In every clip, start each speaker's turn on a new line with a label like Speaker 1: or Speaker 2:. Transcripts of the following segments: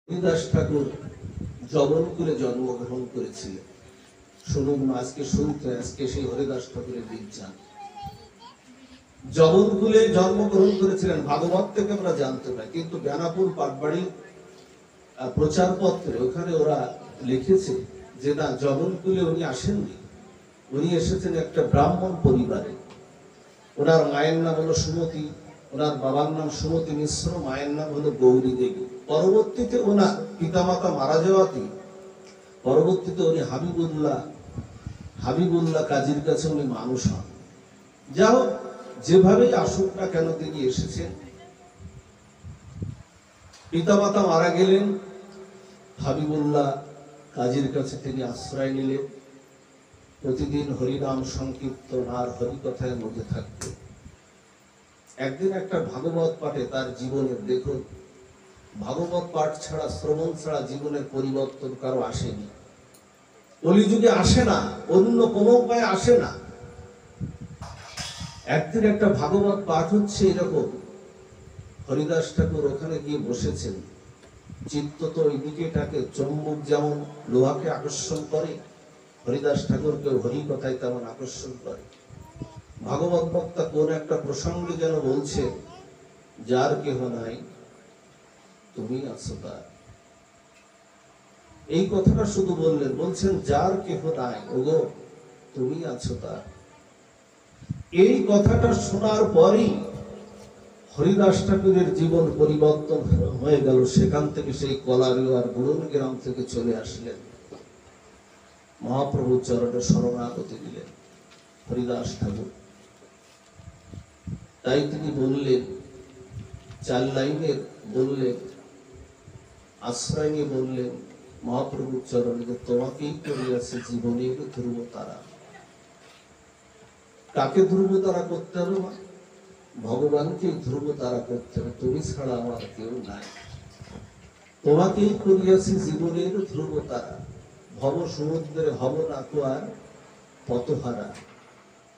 Speaker 1: হরিদাস ঠাকুর জবনপুরে জন্মগ্রহণ করেছিলেন। শুনুন আজকে শুনতে, আজকে সেই হরিদাস ঠাকুরের বিজ্ঞান। জবনপুরে জন্মগ্রহণ করেছিলেন, ভাগবত থেকে আমরা জানতে পাই, কিন্তু বেনাপুর পাটবাড়ির প্রচারপত্রে ওখানে ওরা লিখেছে যে না, জবনপুরে উনি আসেননি, উনি এসেছেন একটা ব্রাহ্মণ পরিবারে। ওনার মায়ের নাম হলো সুমতি, ওনার বাবার নাম সুমতি মিশ্র, মায়ের নাম হলো গৌরী দেবী। পরবর্তীতে ওনার পিতামাতা মারা যাওয়াতে পরবর্তীতে উনি হাবিবুল্লাহ কাজীর কাছে উনি মানুষ হন। যা হোক, যেভাবেই আসুক না কেন তিনি এসেছেন। পিতামাতা মারা গেলেন, হাবিবুল্লাহ কাজীর কাছে তিনি আশ্রয় নিলেন। প্রতিদিন হরিনাম সংকীর্তন আর হরিকথায় মধ্যে থাকতেন। একদিন একটা ভাগবত পাঠে তার জীবনের, দেখুন, ভাগবত পাঠ ছাড়া, শ্রবণ ছাড়া জীবনের পরিবর্তন কারো আসেনি, কলিযুগে আসে না, অন্য কোনো উপায়ে আসে না। একদিন একটা ভাগবত পাঠ হচ্ছে, এরকম হরিদাস ঠাকুর ওখানে গিয়ে বসেছেন। চিত্ত তো ওই দিকেটাকে, চম্বুক যেমন লোহাকে আকর্ষণ করে, হরিদাস ঠাকুরকে হরি কথায় তেমন আকর্ষণ করে। ভাগবত বক্তা কোন একটা প্রসঙ্গে যেন বলছে, যার কেহ নাই তুমি আছো তার। এই কথাটা শুধু বললেন, বলছেন যার কেহ নাই ওগো তুমি আছো তার। এই কথাটা শোনার পরই হরিদাস ঠাকুরের জীবন পরিবর্তন হয়ে গেল। সেখান থেকে সেই কলারিও আর গুরুন গ্রাম থেকে চলে আসলেন, মহাপ্রভুর চরণে শরণাগতি দিলেন হরিদাস ঠাকুর। তাই তিনি বললেন, 4 লাইনের বললেন, আশ্রয় নিয়ে বললেন মহাপ্রভুর চরণে, তোমাকেই করিয়াছে জীবনের ধ্রুব তারা। কাকে ধ্রুব তারা করতে হবে? ভগবানকেই ধ্রুব তারা করতে হবে, তুমি ছাড়া আমার কেউ নাই। তোমাকেই করিয়াছে জীবনের ধ্রুব তারা, ভব সমুদ্রে হব না তো আর পথহারা।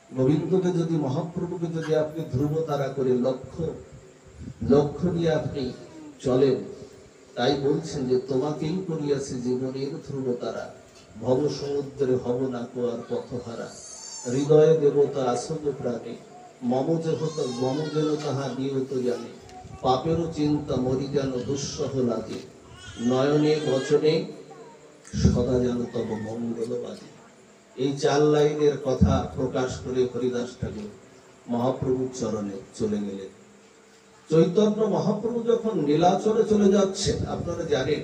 Speaker 1: গোবিন্দকে যদি, মহাপ্রভুকে যদি আপনি ধ্রুব তারা করে লক্ষ্য নিয়ে আপনি চলেন, তাই বলছেন যে তোমাকেই করিয়াছে জীবনের ধ্রুব তারা, ভব সমুদ্রে হব না কো আর পথহারা। হৃদয়ে দেবতা আসল প্রাণে, মম যেন তাহা নিয়ত জানে, পাপেরও চিন্তা মরি যেন দুঃসহ লাগে, নয়নে বচনে সদা যেন তব মঙ্গলবাদী। এই 4 লাইনের কথা প্রকাশ করে হরিদাস ঠাকুর মহাপ্রভুর চরণে চলে গেলেন। চৈতন্য মহাপ্রভু যখন নীলাচলে চলে যাচ্ছেন, আপনারা জানেন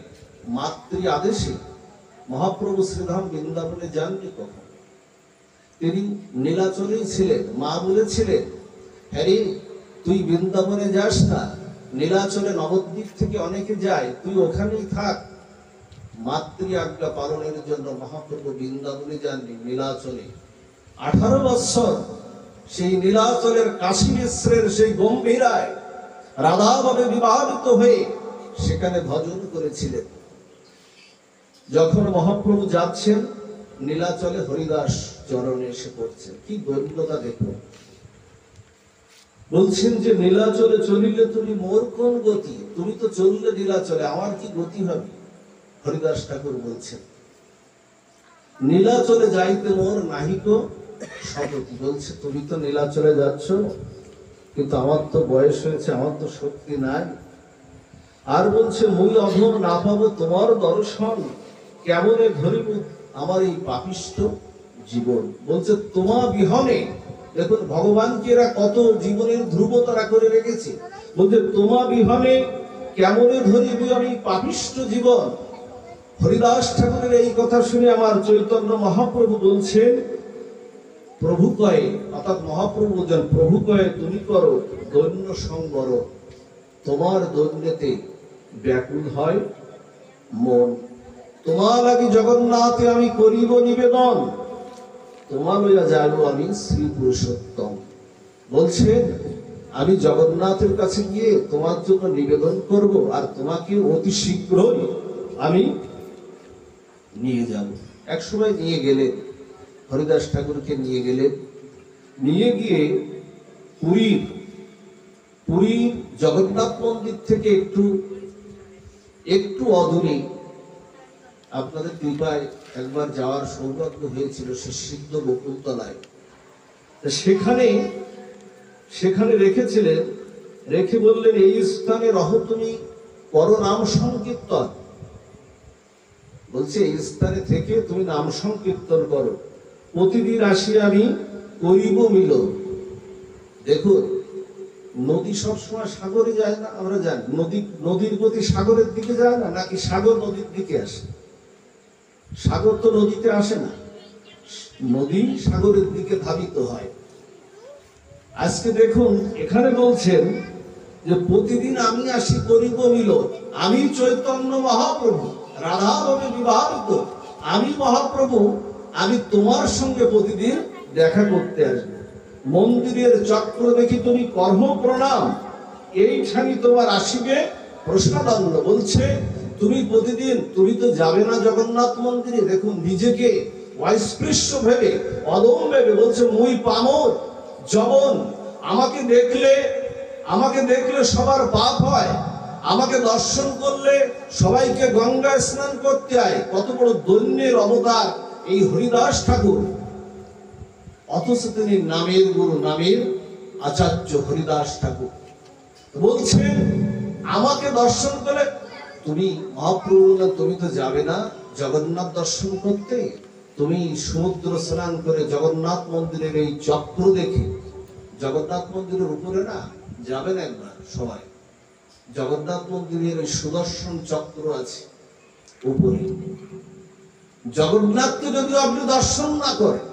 Speaker 1: মাতৃ আদেশে মহাপ্রভু শ্রীধাম বৃন্দাবনে যাননি কখন, তিনি নীলাচলেই ছিলেন। মা বলেছিলেন, হ্যারি তুই বৃন্দাবনে যাস না, নীলাচলে নবদ্বীপ থেকে অনেকে যায়, তুই ওখানেই থাক। মাতৃ আজ্ঞা পালনের জন্য মহাপ্রভু বৃন্দাবনে যাননি, নীলাচলে 18 বৎসর সেই নীলাচলের কাশী মিশ্রের সেই গম্ভীরায় রাধাভাবে বিবাহিত হয়ে সেখানে ভজন করেছিলেন। যখন মহাপ্রভু যাচ্ছেন নীলাচলে, হরিদাস চরণে এসে পড়ছেন। কি গৌরবতা দেখুন, বলছেন যে নীলাচলে চলিলে তুমি মোর কোন গতি, তুমি তো চললে নীলাচলে, আমার কি গতি হবে? হরিদাস ঠাকুর বলছেন, নীলাচলে যাইতে মোর নাহিক সগতি। বলছে তুমি তো নীলাচলে যাচ্ছ, কিন্তু আমার তো বয়স হয়েছে, আমার তো শক্তি নাই। আর বলছে মুই অধম না পাবো তোমার দর্শন, কেমনে ধরিব আমার এই পাপিষ্ঠ জীবন। বলছে তোমা বিহনে, দেখুন ভগবানকে এরা কত জীবনের ধ্রুবতারা করে রেখেছে। বলছে তোমা বিহনে কেমনে ধরিব আমি পাপিষ্ঠ জীবন। হরিদাস ঠাকুরের এই কথা শুনে আমার চৈতন্য মহাপ্রভু বলছেন, প্রভু কয়ে, অর্থাৎ মহাপ্রভু বলছেন, প্রভু কয়ে তুমি করো দৈন্য সংবর, তোমার দৈন্যতে ব্যাকুল হয় মন। তোমার লাগি জগন্নাথে আমি করিব নিবেদন, তোমার লইয়া যাব আমি শ্রী পুরুষোত্তম। বলছেন আমি জগন্নাথের কাছে গিয়ে তোমার জন্য নিবেদন করব, আর তোমাকে অতি শীঘ্রই আমি নিয়ে যাব। এক সময় নিয়ে গেলেন, হরিদাস ঠাকুরকে নিয়ে গেলেন। নিয়ে গিয়ে পুরীর জগন্নাথ মন্দির থেকে একটু একটু অদূরে আপনাদের কৃপায় একবার যাওয়ার সৌভাগ্য হয়েছিল, সে সিদ্ধ বকুলতলায়। সেখানে রেখেছিলেন, রেখে বললেন এই স্থানে রহ তুমি পর নাম সংকীর্তন। বলছে এই স্থানে থেকে তুমি নাম সংকীর্তন করো, প্রতিদিন আসি আমি করিব মিলন। দেখুন, নদী সবসময় সাগরে যায় না, আমরা জানি। নদীর গতি সাগরের দিকে যায় না, নাকি সাগর নদীর দিকে আসে? সাগর তো নদীতে আসে না, নদী সাগরের দিকে ধাবিত হয়। আজকে দেখুন এখানে বলছেন যে প্রতিদিন আমি আসি করিব মিলন। আমি চৈতন্য মহাপ্রভু, রাধা ভাবে বিবাহিত, আমি মহাপ্রভু, আমি তোমার সঙ্গে প্রতিদিন দেখা করতে আসবো। মন্দিরের চক্র দেখি তুমি কর্ম প্রণাম, এইখানি তোমার আসিবে প্রসাদান্ন। বলছে তুমি প্রতিদিন, তুমি তো যাবে না জগন্নাথ মন্দিরে। দেখুন নিজেকে অস্পৃশ্য ভেবে, অদম ভেবে বলছে মুই পামর জবন, আমাকে দেখলে সবার পাপ হয়, আমাকে দর্শন করলে সবাইকে গঙ্গায় স্নান করতে হয়। কত বড় দৈন্যের অবতার এই হরিদাস ঠাকুর, অথচ তিনি নামের গুরু, নামের আচার্য হরিদাস ঠাকুর। বলছেন আমাকে দর্শন করলে, তুমি মহাপ্রভু তুমি তো যাবে না জগন্নাথ দর্শন করতে, তুমি সমুদ্র স্নান করে জগন্নাথ মন্দিরের এই চক্র দেখে, জগন্নাথ মন্দিরের উপরে না যাবেন একবার সবাই, জগন্নাথ মন্দিরের ওই সুদর্শন চক্র আছে উপরে। জগন্নাথকে যদি আপনি দর্শন না করেন,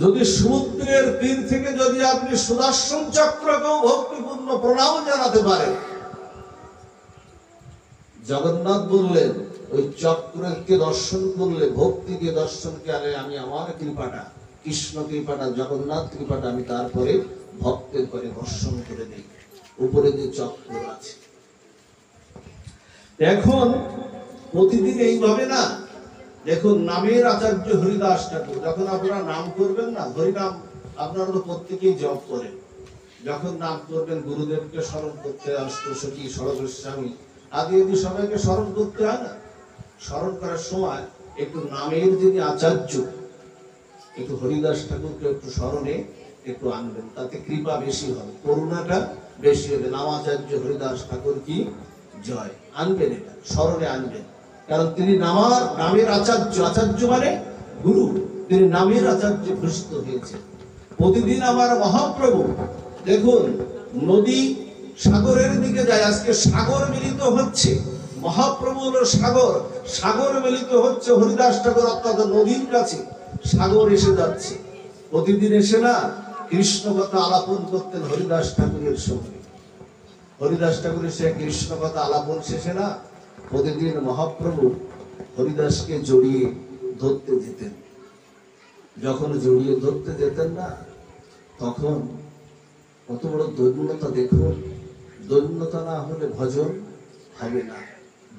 Speaker 1: যদি সমুদ্রের তীর থেকে যদি আপনি সুদর্শন চক্রকেও ভক্তিপূর্ণ প্রণাম জানাতে পারেন, জগন্নাথ বললেন ওই চক্রকে দর্শন করলে, ভক্তিকে দর্শনকে আগে আমি আমার কৃপাটা, কৃষ্ণ কৃপাটা, জগন্নাথ কৃপাটা আমি তারপরে ভক্তের পরে দর্শন করে দিই, উপরে যে চক্র আছে। এখন প্রতিদিন এইভাবে না, দেখুন নামের আচার্য হরিদাস ঠাকুর, যখন আপনারা নাম করবেন না, হরিনাম আপনারা তো প্রত্যেকেই জপ করেন। যখন নাম করবেন গুরুদেবকে স্মরণ করতে, অষ্টসখী ষড়গোস্বামী আদি আদি সবাইকে স্মরণ করতে হয় না। স্মরণ করার সময় একটু নামের যিনি আচার্য, একটু হরিদাস ঠাকুরকে একটু স্মরণে একটু আনবেন, তাতে কৃপা বেশি হবে, করুণাটা বেশি হবে। নামাচার্য হরিদাস ঠাকুর কি জয়, আনবেন, এটা স্মরণে আনবেন। কারণ তিনি নামের আচার্য, আচার্য মানে গুরু, তিনি নামের আচার্য ঘোষিত হয়েছে। প্রতিদিন আমার মহাপ্রভু, দেখুন নদী সাগরের দিকে যায়, আজকে সাগর মিলিত হচ্ছে, মহাপ্রভু হলো সাগর, সাগর মিলিত হচ্ছে হরিদাস ঠাকুর, অর্থাৎ নদীর কাছে সাগর এসে যাচ্ছে। প্রতিদিন এসে না কৃষ্ণ কথা আলাপন করতেন হরিদাস ঠাকুরের সঙ্গে। হরিদাস ঠাকুর এসে কৃষ্ণ কথা আলাপন শেষে না প্রতিদিন মহাপ্রভু হরিদাসকে জড়িয়ে ধরতে যেতেন। যখন জড়িয়ে ধরতে যেতেন না, তখন কত বড় দৈন্যতা দেখুন। দৈন্যতা না হলে ভজন হবে না,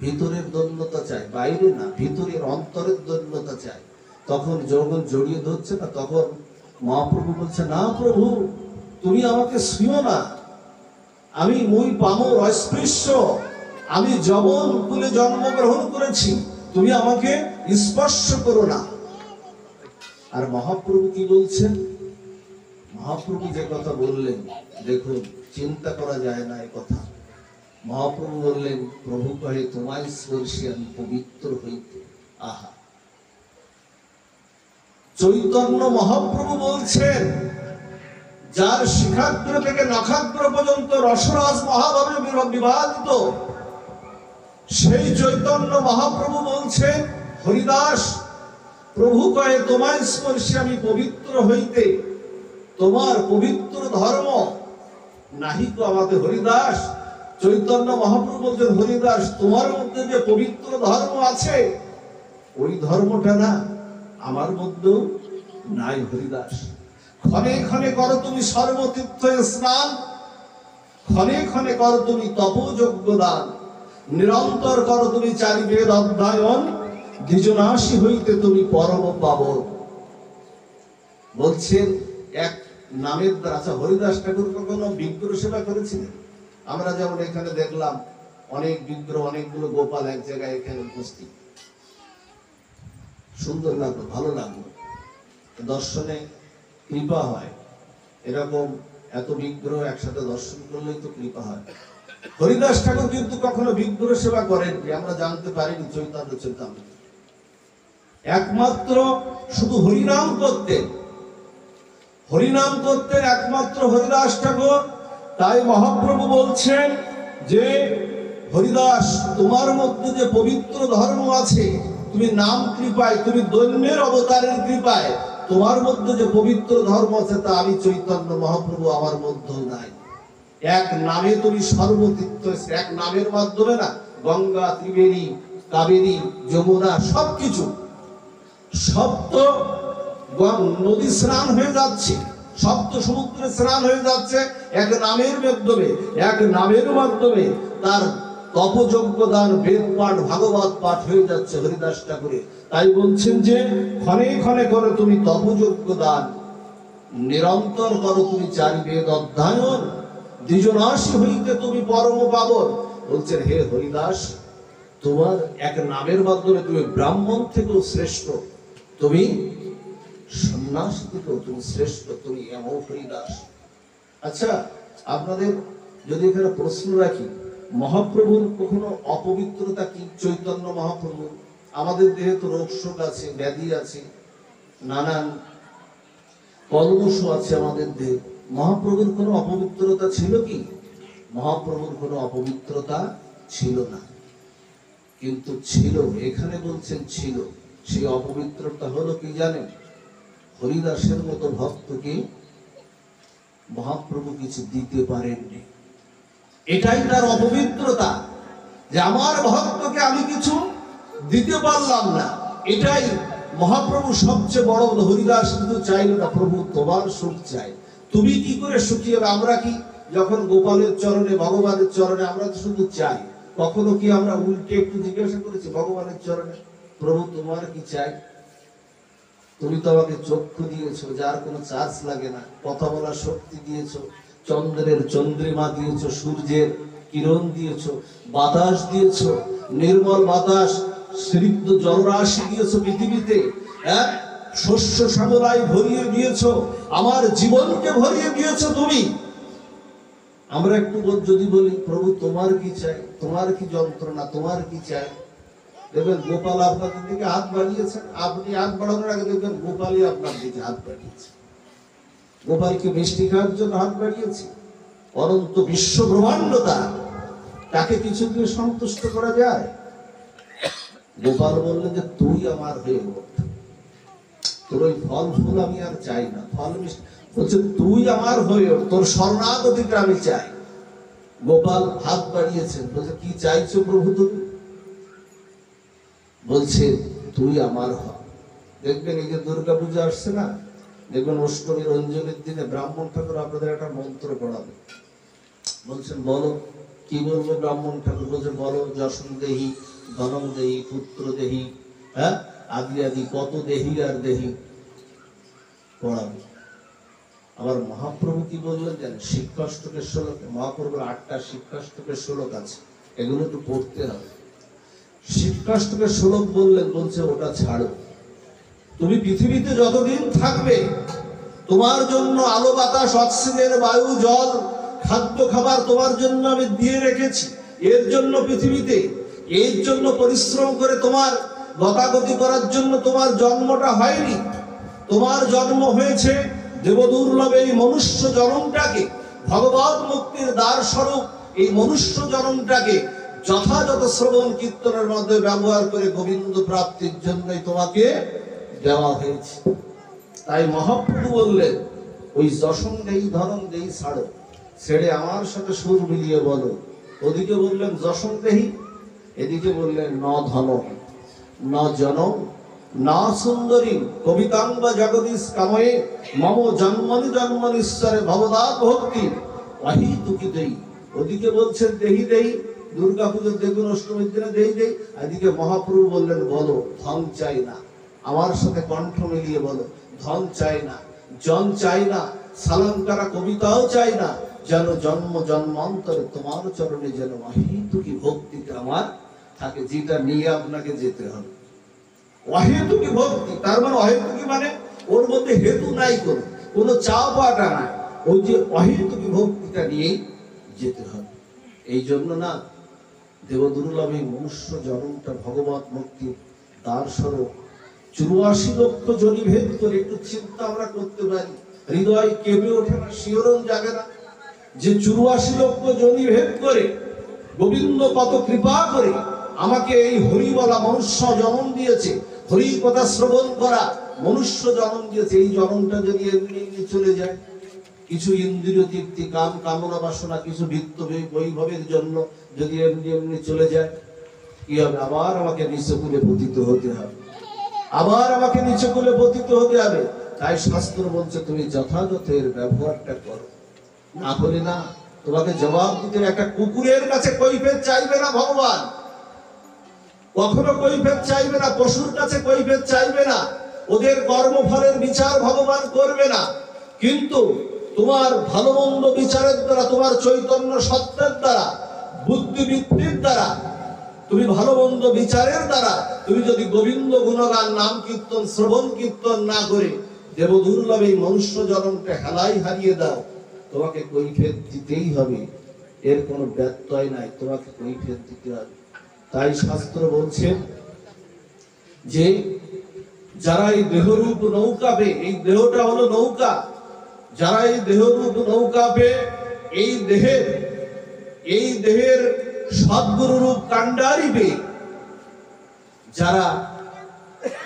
Speaker 1: ভিতরের দৈন্যতা চাই, বাইরে না, ভিতরের অন্তরের দৈন্যতা চাই। তখন যখন জড়িয়ে ধরছে না, তখন মহাপ্রভু বলছে না প্রভু তুমি আমাকে ছুঁয়ো না, আমি মুই পামর অস্পৃশ্য, আমি যবন কুলে জন্মগ্রহণ করেছি, তুমি আমাকে স্পর্শ করো না। আর মহাপ্রভু কি বলছেন? মহাপ্রভু যে কথা বললেন, দেখুন চিন্তা করা যায় না এই কথা। মহাপ্রভু বললেন প্রভু কহে তোমায় স্পর্শে আমি পবিত্র হইতে। আহা, চৈতন্য মহাপ্রভু বলছেন যার শিখাগ্র থেকে নখাগ্র পর্যন্ত রসরাজ মহাভাবে বিভাজিত, সেই চৈতন্য মহাপ্রভু বলছেন হরিদাস প্রভু কয়ে তোমায় স্পর্শে আমি পবিত্র হইতে, তোমার পবিত্র ধর্ম নাহি তো আমাদের। হরিদাস, চৈতন্য মহাপ্রভু বলছেন হরিদাস তোমার মধ্যে যে পবিত্র ধর্ম আছে, ওই ধর্মটা না আমার মধ্যে নাই। হরিদাস, ক্ষণে ক্ষণে করো তুমি সর্বতীর্থ স্নান, ক্ষণে ক্ষণে করো তুমি তপোযজ্ঞ দান, নিরন্তর করো তুমি চারি বেদ অধ্যয়ন, দ্বিজনাশী হইতে তুমি পরম পাবন। বলছেন এক নামের দ্বারা। আচ্ছা, হরিদাস ঠাকুর কখনো বিগ্রহ সেবা করেছিলেন? আমরা যেমন এখানে দেখলাম অনেক বিগ্রহ, অনেকগুলো গোপাল এক জায়গায় এখানে উপস্থিত। সুন্দর লাগলো, ভালো লাগলো, দর্শনে কৃপা হয়। এরকম এত বিগ্রহ একসাথে দর্শন করলেই তো কৃপা হয়। হরিদাস ঠাকুর কিন্তু কখনো বিগ্রহ সেবা করেননি, আমরা জানতে পারিনি চৈতন্য চৈতন্য। একমাত্র শুধু হরিনাম করতেন, হরিনাম করতেন একমাত্র হরিদাস ঠাকুর। তাই মহাপ্রভু বলছেন যে হরিদাস, তোমার মধ্যে যে পবিত্র ধর্ম আছে, তুমি নাম কৃপায়, তুমি দৈন্যের অবতারের কৃপায় তোমার মধ্যে যে পবিত্র ধর্ম আছে তা আমি চৈতন্য মহাপ্রভু আমার মধ্যে নাই। এক নামে তুমি সর্বতীর্থ, এক নামের মাধ্যমে না গঙ্গা, ত্রিবেণী, কাবেরী, যমুনা সবকিছু সপ্ত নদী স্নান হয়ে যাচ্ছে, সপ্ত সমুদ্রে স্নান হয়ে যাচ্ছে এক নামের মাধ্যমে। এক নামের মাধ্যমে তার তপযজ্ঞ দান, বেদ পাঠ, ভাগবত পাঠ হয়ে যাচ্ছে হরিদাস ঠাকুরে। তাই বলছেন যে ক্ষণে ক্ষণে করো তুমি তপযজ্ঞ দান, নিরন্তর করো তুমি চারি বেদ অধ্যয়ন, দ্বিজনাশী হইতে তুমি পরম পাবন। বলছেন হে হরিদাস, তোমার এক নামের মাধ্যমে তুমি ব্রাহ্মণ থেকেও শ্রেষ্ঠ, তুমি সন্ন্যাসী থেকেও তুমি শ্রেষ্ঠ, তুমি এমন হরিদাস। আচ্ছা, আপনাদের যদি এখানে প্রশ্ন রাখি, মহাপ্রভুর কখনো অপবিত্রতা কি? চৈতন্য মহাপ্রভু, আমাদের দেহে তো রোগ শোক আছে, ব্যাধি আছে, নানান কলমশ আছে আমাদের দেহে। মহাপ্রভুর কোনো অপবিত্রতা ছিল কি? মহাপ্রভুর কোনো অপবিত্রতা ছিল না, কিন্তু ছিল, এখানে বলছেন ছিল। সেই অপবিত্রতা হলো কি জানেন? হরিদাসের মতো ভক্তকে মহাপ্রভু কিছু দিতে পারেননি। এটাই তার অপবিত্রতা, যে আমার ভক্তকে আমি কিছু দিতে পারলাম না। এটাই মহাপ্রভু সবচেয়ে বড়। হরিদাস কিন্তু চাইল না, প্রভু তোমার সুখ চাই, তুমি কি করে সুখী হবে। আমরা কি যখন গোপালের চরণে, ভগবানের চরণে আমরা তো শুধু চাই, কখনো কি আমরা উল্টে একটু জিজ্ঞাসা করেছি ভগবানের চরণে, প্রভু তোমার কি চাই? তুমি তো আমাকে চক্ষু দিয়েছো, যার কোনো চার্জ লাগে না, কথা বলার শক্তি দিয়েছো, চন্দ্রের চন্দ্রিমা দিয়েছো, সূর্যের কিরণ দিয়েছো, বাতাস দিয়েছো, নির্মল বাতাস, স্নিগ্ধ জলরাশি দিয়েছো পৃথিবীতে, হ্যাঁ, শস্য শ্যামলায় ভরিয়ে দিয়েছো, আমার জীবনকে ভরিয়ে দিয়েছো তুমি। আমরা একটু যদি বলি প্রভু তোমার কি চাই, তোমার কি যন্ত্রণা, তোমার কি চাই, দেখবেন গোপাল আপনাদের দিকে হাত বাড়িয়েছেন। আপনি হাত বাড়ানোর আগে দেখবেন গোপালই আপনার দিকে হাত বাড়িয়েছে। গোপালকে মিষ্টি খাওয়ার জন্য হাত বাড়িয়েছে। অনন্ত বিশ্ব ব্রহ্মাণ্ড তাকে কিছু দিয়ে সন্তুষ্ট করা যায়? গোপাল বললেন যে তুই আমার হয়ে ওঠ, তোর ওই ফল ফুল আমি আর চাই না, ফল মিষ্টি, বলছে তুই আমার হয়ে ওঠ, তোর শরণাগতিটা আমি চাই। গোপাল হাত বাড়িয়েছেন, বলছে কি চাইছো প্রভু তুমি? বলছে তুই আমার হ। দেখবেন এই যে দুর্গা পূজা আসছে না, দেখবেন অষ্টমী রঞ্জনের দিনে ব্রাহ্মণ ঠাকুর আপনাদের একটা মন্ত্র পড়াবে। বলছেন বলো, কি বলবে ব্রাহ্মণ ঠাকুর? বলছে বলো, যশন দেহি, ধনম দেহি, পুত্র দেহি, হ্যাঁ, আদি আদি কত দেহি আর দেহি পড়াবে। আবার মহাপ্রভু কি বললেন জানেন? শিক্ষাষ্টকের শ্লোক, মহাপ্রভুর 8টা শিক্ষাষ্টকের শ্লোক আছে, এগুলো একটু পড়তে হবে। শিক্ষাষ্টকের শ্লোক বললেন, বলছে ওটা ছাড়ো, তুমি পৃথিবীতে যতদিন থাকবে তোমার জন্য আলো বাতাস, অক্সিজেন, বায়ু, জল, খাদ্য খাবার তোমার জন্য আমি দিয়ে রেখেছি। এর জন্য পৃথিবীতে, এর জন্য পরিশ্রম করে তোমার গতাগতি করার জন্য তোমার জন্মটা হয়নি। তোমার জন্ম হয়েছে দেবদুর্লভ এই মনুষ্য জন্মটাকে, ভগবত মুক্তির দ্বার স্বরূপ এই মনুষ্য জন্মটাকে যথাযথ শ্রবণ কীর্তনের মধ্যে ব্যবহার করে গোবিন্দ প্রাপ্তির জন্যই তোমাকে দেওয়া হয়েছে। তাই মহাপ্রভু বললেন ওই যশন দেই, ধরম দেই ছাড়ো, ছেড়ে আমার সাথে সুর মিলিয়ে বলো। ওদিকে বললেন যশন দেহি, এদিকে বললেন ন ধন ন জনম না সুন্দরী কবিতাঙ্গ জগদীশ কাময়ে মম জন্মনি জন্মনীশ্বরে ভবদাত ভক্তি অহি তুকি দেই। ওদিকে বলছেন দেহি দেই, দুর্গা পুজোর দেখুন অষ্টমীর দিনে দেই দেই। এদিকে মহাপ্রভু বললেন বলো ধন চাই না, আমার সাথে কণ্ঠ মিলিয়ে বলো ধন চাই না, জন চাই না, সালঙ্কারা কবিতাও চাই না, যেন জন্ম জন্মান্তরে তোমার চরণে যেন অহেতুকি ভক্তিটা আমার থাকে, যেটা নিয়ে আপনাকে যেতে হবে। অহেতুকি ভক্তি, তার মানে অহেতুকি মানে ওর মধ্যে হেতু নাই, কোনো চাওয়া পাওয়াটা নাই, ওই যে অহেতুকি ভক্তিটা নিয়েই যেতে হবে। এই জন্য না দেবদুর্লভ এই মনুষ্য জন্মটা ভগবত মুক্তির দ্বার স্বরূপ। 84 লক্ষ জনি ভেদ করে একটু চিন্তা আমরা করতে পারি, হৃদয় কেঁপে ওঠে না, শিহরণ জাগে না যে 84 লক্ষ জনি ভেদ করে গোবিন্দ কত কৃপা করে আমাকে এই হরি বলা মনুষ্য জন্ম দিয়েছে, হরি কথা শ্রবণ করা মনুষ্য জন্ম দিয়েছে। এই জন্মটা যদি এমনি এমনি চলে যায়, কিছু ইন্দ্রিয় তৃপ্তি, কাম কামনা বাসনা, কিছু বৃত্ত বৈভবের জন্য যদি এমনি এমনি চলে যায়, কি হবে? আবার আমাকে নিচকুলে পতিত হতে হবে, আবার আমাকে নিচকুলে পতিত হতে হবে। তাই শাস্ত্র বলছে তুমি যথাযথ এর ব্যবহারটা করো, না হলে না তোমাকে জবাব দিতে। একটা কুকুরের কাছে কৈফিয়ত চাইবে না ভগবান, কখনো কৈফিয়ত চাইবে না, পশুর কাছে কৈফিয়ত চাইবে না, ওদের কর্মফলের বিচার ভগবান করবে না। কিন্তু তোমার ভালো মন্দ বিচারের দ্বারা, তোমার চৈতন্য সত্যের দ্বারা, বুদ্ধিবৃত্তির দ্বারা, তুমি ভালো মন্দ বিচারের দ্বারা তুমি যদি গোবিন্দ গুণগান নাম কীর্তন শ্রবণ কীর্তন না করে দেবদুর্লভ এই মনুষ্য জন্মকে হেলাই হারিয়ে দাও, তোমাকে কৈফিয়ত দিতেই হবে, এর কোনো ব্যত্যয় নাই, তোমাকে কৈফিয়ত দিতে হবে। তাই শাস্ত্র বলছে যে যারা এই দেহরূপ নৌকা পে, এই দেহটা হলো নৌকা, যারা এই দেহরূপ নৌকা পে এই দেহের সদ্গুরু রূপ কাণ্ডারি পে, যারা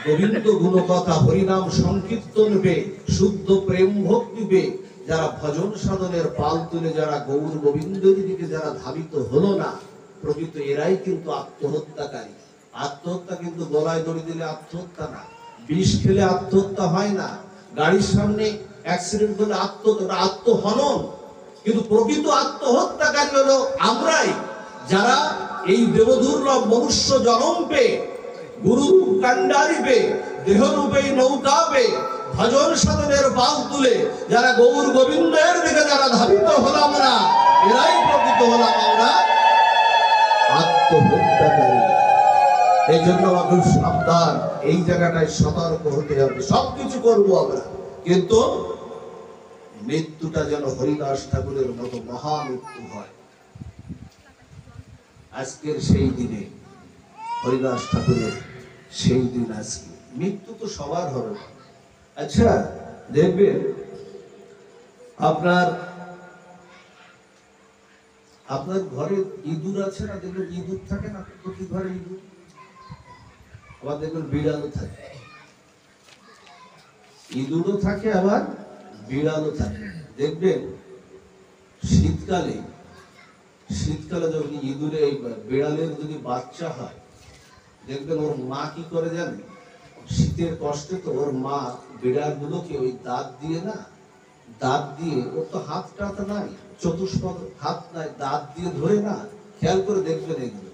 Speaker 1: গোবিন্দ গুণকথা হরিনাম সংকীর্তন পে, শুদ্ধ প্রেম ভক্তি পে, যারা ভজন সাধনের পাল তুলে যারা গৌর গোবিন্দের দিকে যারা ধাবিত হলো না, প্রকৃত এরাই কিন্তু আত্মহত্যাকারী। আত্মহত্যা কিন্তু গলায় দড়ি দিলে আত্মহত্যা না, বিষ খেলে আত্মহত্যা হয় না, গাড়ির সামনে অ্যাক্সিডেন্ট হলে আত্মহত্যা, আত্মহনন। কিন্তু প্রকৃত আত্মহত্যাকারী হলো আমরাই, যারা এই দেবদুর্লভ মনুষ্য জন্ম পে, গুরু কাণ্ডারি পে, দেহরূপে নৌকা পে, ভজন সাধনের পাল তুলে যারা গৌর গোবিন্দের দিকে যারা ধাবিত হলাম না, এরাই প্রকৃত হলাম আমরা আত্মহত্যাকারী। এই জন্য আমাদের সাবধান, এই জায়গাটায় সতর্ক হতে হবে। সবকিছু করবো আমরা, কিন্তু মৃত্যুটা যেন হরিদাস ঠাকুরের মতো মহামৃত্যু হয়। আজকের সেই দিনে হরিদাস ঠাকুরের সেই দিন আজকে, মৃত্যু তো সবার হবে। আচ্ছা দেখবেন আপনার ঘরে ইঁদুর আছে না? দেখবেন ইঁদুর থাকে না প্রতি ঘরে, ইঁদুর। আবার দেখবেন বিড়ালও থাকে, ইঁদুরও থাকে আবার বিড়ালও থাকে। দেখবেন শীতকালে যখন ইঁদুরে বিড়ালের যদি বাচ্চা হয়, দেখবেন ওর মা কি করে জানে? শীতের কষ্টে তো ওর মা বিড়ালগুলোকে ওই দাঁত দিয়ে ওর তো হাত টাত নাই, চতুষ্পদ হাত নাই, দাঁত দিয়ে ধরে না, খেয়াল করে দেখবেন এগুলো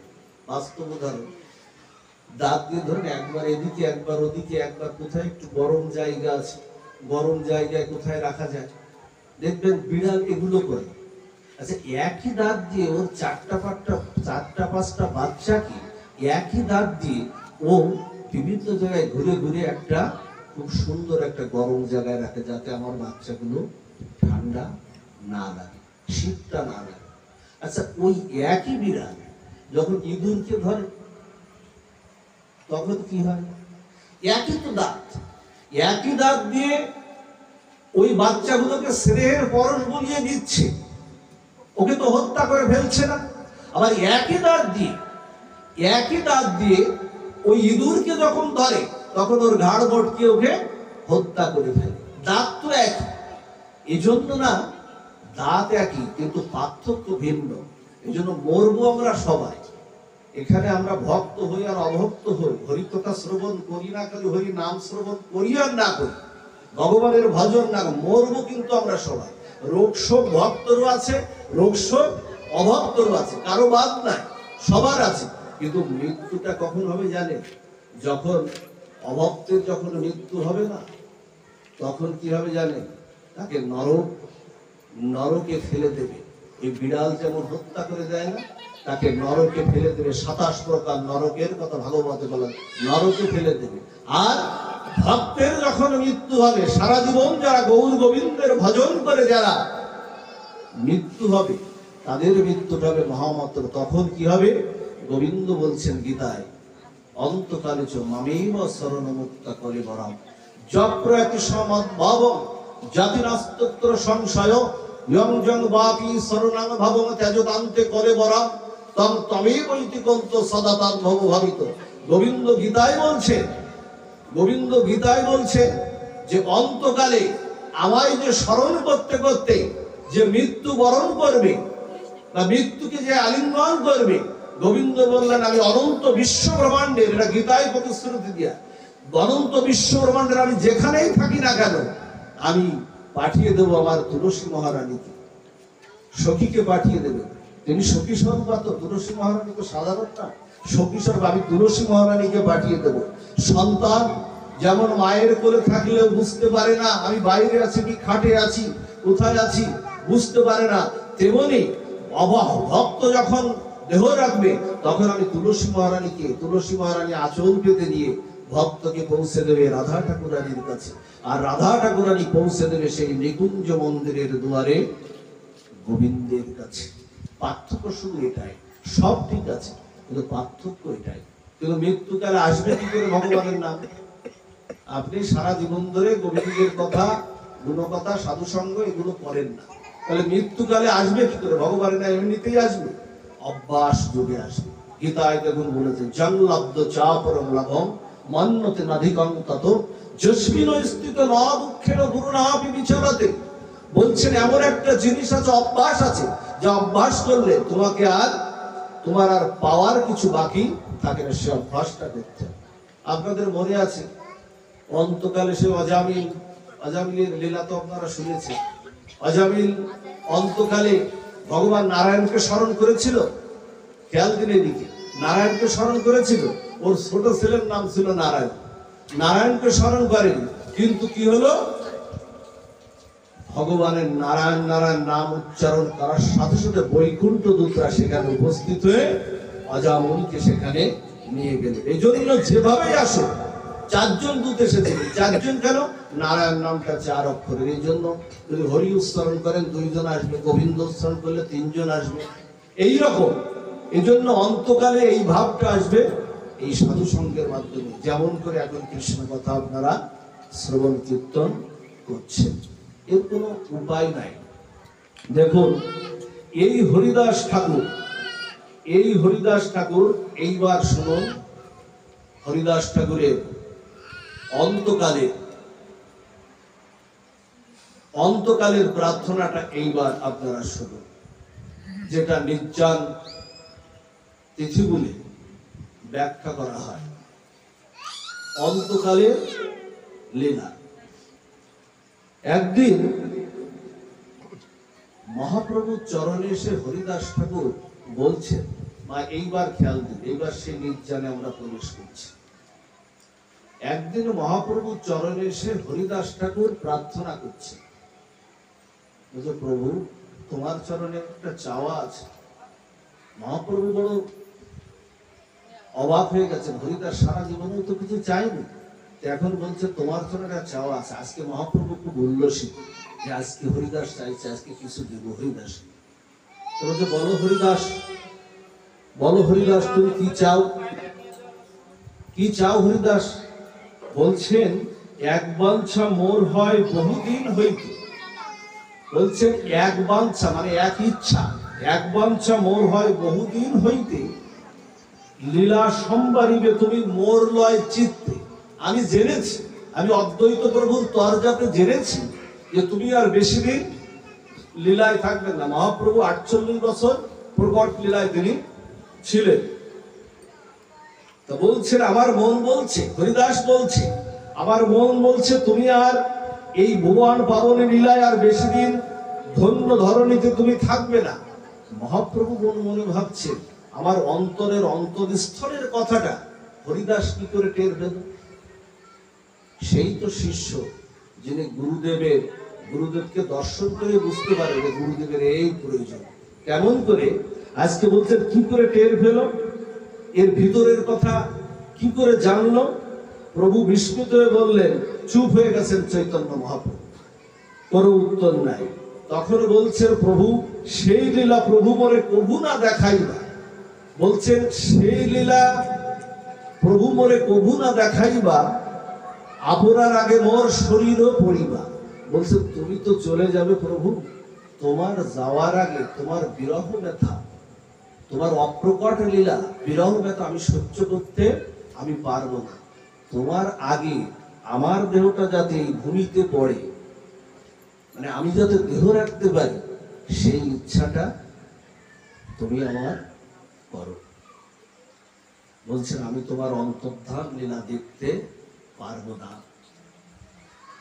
Speaker 1: বাস্তব উদাহরণ। দাঁত দিয়ে ধরেন একবার এদিকে একবার ওদিকে, একবার কোথায় একটু গরম জায়গা আছে, গরম জায়গায় কোথায় রাখা যায়, দেখবেন বিড়াল এগুলো করে। আচ্ছা একই দাঁত দিয়ে ওর চারটা পাঁচটা বাচ্চাকে একই দাঁত দিয়ে ও বিভিন্ন জায়গায় ঘুরে ঘুরে একটা খুব সুন্দর একটা গরম জায়গায় রাখে, যাতে আমার বাচ্চাগুলো ঠান্ডা না লাগে, শীতটা না লাগে। আচ্ছা ওই একই বিড়াল যখন ইঁদুরকে ধরে তখন কি হয়? একই তো দাঁত, একই দাঁত দিয়ে ওই বাচ্চাগুলোকে স্নেহের পরশ বুলিয়ে দিচ্ছে, ওকে তো হত্যা করে ফেলছে না। আবার একই দাঁত দিয়ে ওই ইঁদুরকে যখন ধরে তখন ওর ঘাড় বটকে ওকে হত্যা করে ফেলে। দাঁত তো একই, এই জন্য না দাঁত একই কিন্তু পার্থক্য ভিন্ন। এই জন্য মরবো আমরা সবাই, এখানে আমরা ভক্ত হই আর অভক্ত হই, হরিকথা শ্রবণ করি না করি, হরি নাম শ্রবণ করি আর না করি, ভগবানের ভজন না, মরবো কিন্তু আমরা সবাই। রোগ শোক ভক্তরও আছে, রোগ শোক অভক্তরও আছে, কারো বাদ নাই, সবার আছে। কিন্তু মৃত্যুটা কখন হবে জানে? যখন অভক্তের যখন মৃত্যু হবে না, তখন কি হবে জানে? তাকে নরকে ফেলে দেবে। এই বিড়াল যেমন হত্যা করে দেয় না, তাকে নরকে ফেলে দেবে। 27 প্রকার নরকের কথা ভাগবতে বলেন, নরকে ফেলে দেবে। আর ভক্তের যখন মৃত্যু হবে, সারা জীবন যারা গৌর গোবিন্দের ভজন করে যারা মৃত্যু হবে, তাদের মৃত্যুটা হবে মহামাত্র। তখন কি হবে? গোবিন্দ বলছেন গীতায়, অন্তকালে চ মামেব শরণমুক্তা কলেবরম যপ্রয়াতি সমদ্ভাবং জাতিনাস্তত্র সংশয় ইয়ং জং বাপি শরণাং ভাবং ত্যাজতান্তে কলেবরম তং তমেব ইতি কন্ত সদা তার ভব ভাবিত। গোবিন্দ গীতায় বলছেন, গোবিন্দ গীতায় বলছেন যে অন্তকালে আমায় যে স্মরণ করতে করতে যে মৃত্যু বরণ করবে বা মৃত্যুকে যে আলিঙ্গন করবে, গোবিন্দ বললেন আমি অনন্ত বিশ্ব ব্রহ্মাণ্ডের, এটা গীতায় প্রতিশ্রুতি দিয়া, অনন্ত বিশ্ব ব্রহ্মাণ্ডের আমি যেখানেই থাকি না কেন আমি পাঠিয়ে দেবো আমার তুলসী মহারানীকে, সখীকে পাঠিয়ে দেবে। তিনি সখী স্বরূপ, তুলসী মহারানী তো সাধারণ না, সখী স্বরূপ। আমি তুলসী মহারানীকে পাঠিয়ে দেব। সন্তান যেমন মায়ের কোলে থাকলেও বুঝতে পারে না আমি বাইরে আছি কি খাটে আছি, কোথায় আছি বুঝতে পারে না, তেমনি ভক্ত যখন দেহ রাখবে তখন আমি তুলসী মহারানীকে, তুলসী মহারানী আঁচল পেতে নিয়ে ভক্তকে পৌঁছে দেবে রাধা ঠাকুরানীর কাছে। আর রাধা ঠাকুরানী পৌঁছে দেবে সেই নিকুঞ্জ মন্দিরের দুয়ারে গোবিন্দের কাছে। পার্থক্য শুধু এটাই, সব ঠিক আছে কিন্তু পার্থক্য এটাই। কিন্তু মৃত্যুকালে আসবে কি করে ভগবানের নাম? আপনি সারা জীবন ধরে গোবিন্দের কথা, গুণকথা, সাধুসঙ্গ এগুলো করেন না, তাহলে মৃত্যুকালে আসবে কি করে? ভগবানের নাম এমনিতেই আসবে, অভ্যাস যোগে আসবে। গীতায় দেখুন বলেছে, জং লব্ধ চা পরম লাভম মন্নতে নাধিকং তত যস্মিন স্থিত নবুক্ষের গুরুনাপি বিচরতে। বলছেন এমন একটা জিনিস আছে, অভ্যাস আছে, যে অভ্যাস করলে তোমাকে আর তোমার আর পাওয়ার কিছু বাকি থাকে না, সে অভ্যাসটা করতে। আপনাদের মনে আছে অন্তকালে সে অজামিল, অজামিলের লীলা তো আপনারা শুনেছেন। অজামিল অন্তকালে ভগবান নারায়ণকে স্মরণ করেছিল, খেয়াল দিনে দিকে নারায়ণকে স্মরণ করেছিল। ওর ছোট ছেলের নাম ছিল নারায়ণ, নারায়ণকে স্মরণ করেনি, কিন্তু কি হলো? ভগবানের নারায়ণ নারায়ণ নাম উচ্চারণ করার সাথে সাথে বৈকুণ্ঠ দূতরা সেখানে উপস্থিত হয়ে অজামিলকে সেখানে নিয়ে গেল। এই জন্য যেভাবেই আসো, 4 জন দূত এসেছিল। 4 জন কেন? নারায়ণ নামটা 4 অক্ষরের। এই জন্য যদি হরি উচ্চারণ করেন 2 জন আসবে, গোবিন্দ উচ্চারণ করলে 3 জন আসবে, এইরকম। এই জন্য অন্তকালে এই ভাবটা আসবে এই সাধু সঙ্গের মাধ্যমে, যেমন করে এখন কৃষ্ণ কথা আপনারা শ্রবণ কীর্তন করছেন। এর কোনো উপায় নাই। দেখুন এই হরিদাস ঠাকুর, এই হরিদাস ঠাকুর, এইবার শুনুন হরিদাস ঠাকুরের অন্তকালের প্রার্থনাটা এইবার আপনারা শুনুন, যেটা নির্জন তিথি বলে ব্যাখ্যা করা হয়। অন্তকালের লীলা। একদিন মহাপ্রভুর চরণে এসে হরিদাস ঠাকুর বলছেন, মা এইবার খেয়াল দিন, এইবার সে নির্জনে আমরা প্রবেশ করছি। একদিন মহাপ্রভুর চরণে এসে হরিদাস ঠাকুর প্রার্থনা করছে, বলছে প্রভু তোমার চরণে একটা চাওয়া আছে। মহাপ্রভু বড় অবাক হয়ে গেছেন, হরিদাস সারা জীবনে তো কিছু চাইনি, এখন বলছে তোমার জন্য একটা চাওয়া আছে। আজকে মহাপ্রভু খুব উল্লসিত যে আজকে হরিদাস চাইছে, আজকে কিছু দেব হরিদাস। তো বলছে বলো হরিদাস, বলো হরিদাস তুমি কি চাও, কি চাও হরিদাস? বলছেন এক বাঞ্ছা মোর হয় বহুদিন হইতে। বলছেন এক বাঞ্ছা মানে এক ইচ্ছা, এক বাঞ্ছা মোর হয় বহুদিন হইতে লীলা সম্বারিবে তুমি মোর লয় চিত্তে। আমি জেনেছি, আমি অদ্বৈত প্রভুর তরজাতে জেনেছি যে তুমি আর বেশি দিন লীলায় থাকবেন না। মহাপ্রভু 48 বছর প্রকট লীলায় তিনি ছিলেন। তা বলছেন আমার মন বলছে, হরিদাস বলছে আমার মন বলছে তুমি আর এই ভুবন পাবনী লীলায় আর বেশি দিন ধন্য ধরণীতে তুমি থাকবে না। মহাপ্রভু মন মনে ভাবছেন আমার অন্তরের অন্তরস্থলের কথাটা হরিদাস কি করে টের পেল? সেই তো শিষ্য যিনি গুরুদেবকে দর্শন করে বুঝতে পারে যে গুরুদেবের এই প্রয়োজন, কেমন করে? আজকে বলছেন কি করে টের পেল, এর ভিতরের কথা কি করে জানলো? প্রভু বিস্মিত হয়ে বললেন, চুপ হয়ে গেছেন চৈতন্য মহাপ্রভু, কোনো উত্তর নাই। তখন বলছেন প্রভু, সেই লীলা প্রভু মরে কভু না দেখাইবা। বলছেন সেই লীলা প্রভু মরে কভু না দেখাইবা, আপনার আগে মোর শরীরও পড়িবা। বলছে তুমি তো চলে যাবে প্রভু, তোমার যাওয়ার আগে তোমার বিরহ ব্যথা, তোমার অপ্রকট লীলা বিরহ ব্যথা আমি সহ্য করতে আমি পারবো না। তোমার আগে আমার দেহটা যাতে এই ভূমিতে পড়ে, মানে আমি যাতে দেহ রাখতে পারি, সেই ইচ্ছাটা তুমি আমার করো। বলছেন আমি তোমার অন্তর্ধান লীলা দেখতে পারবো না,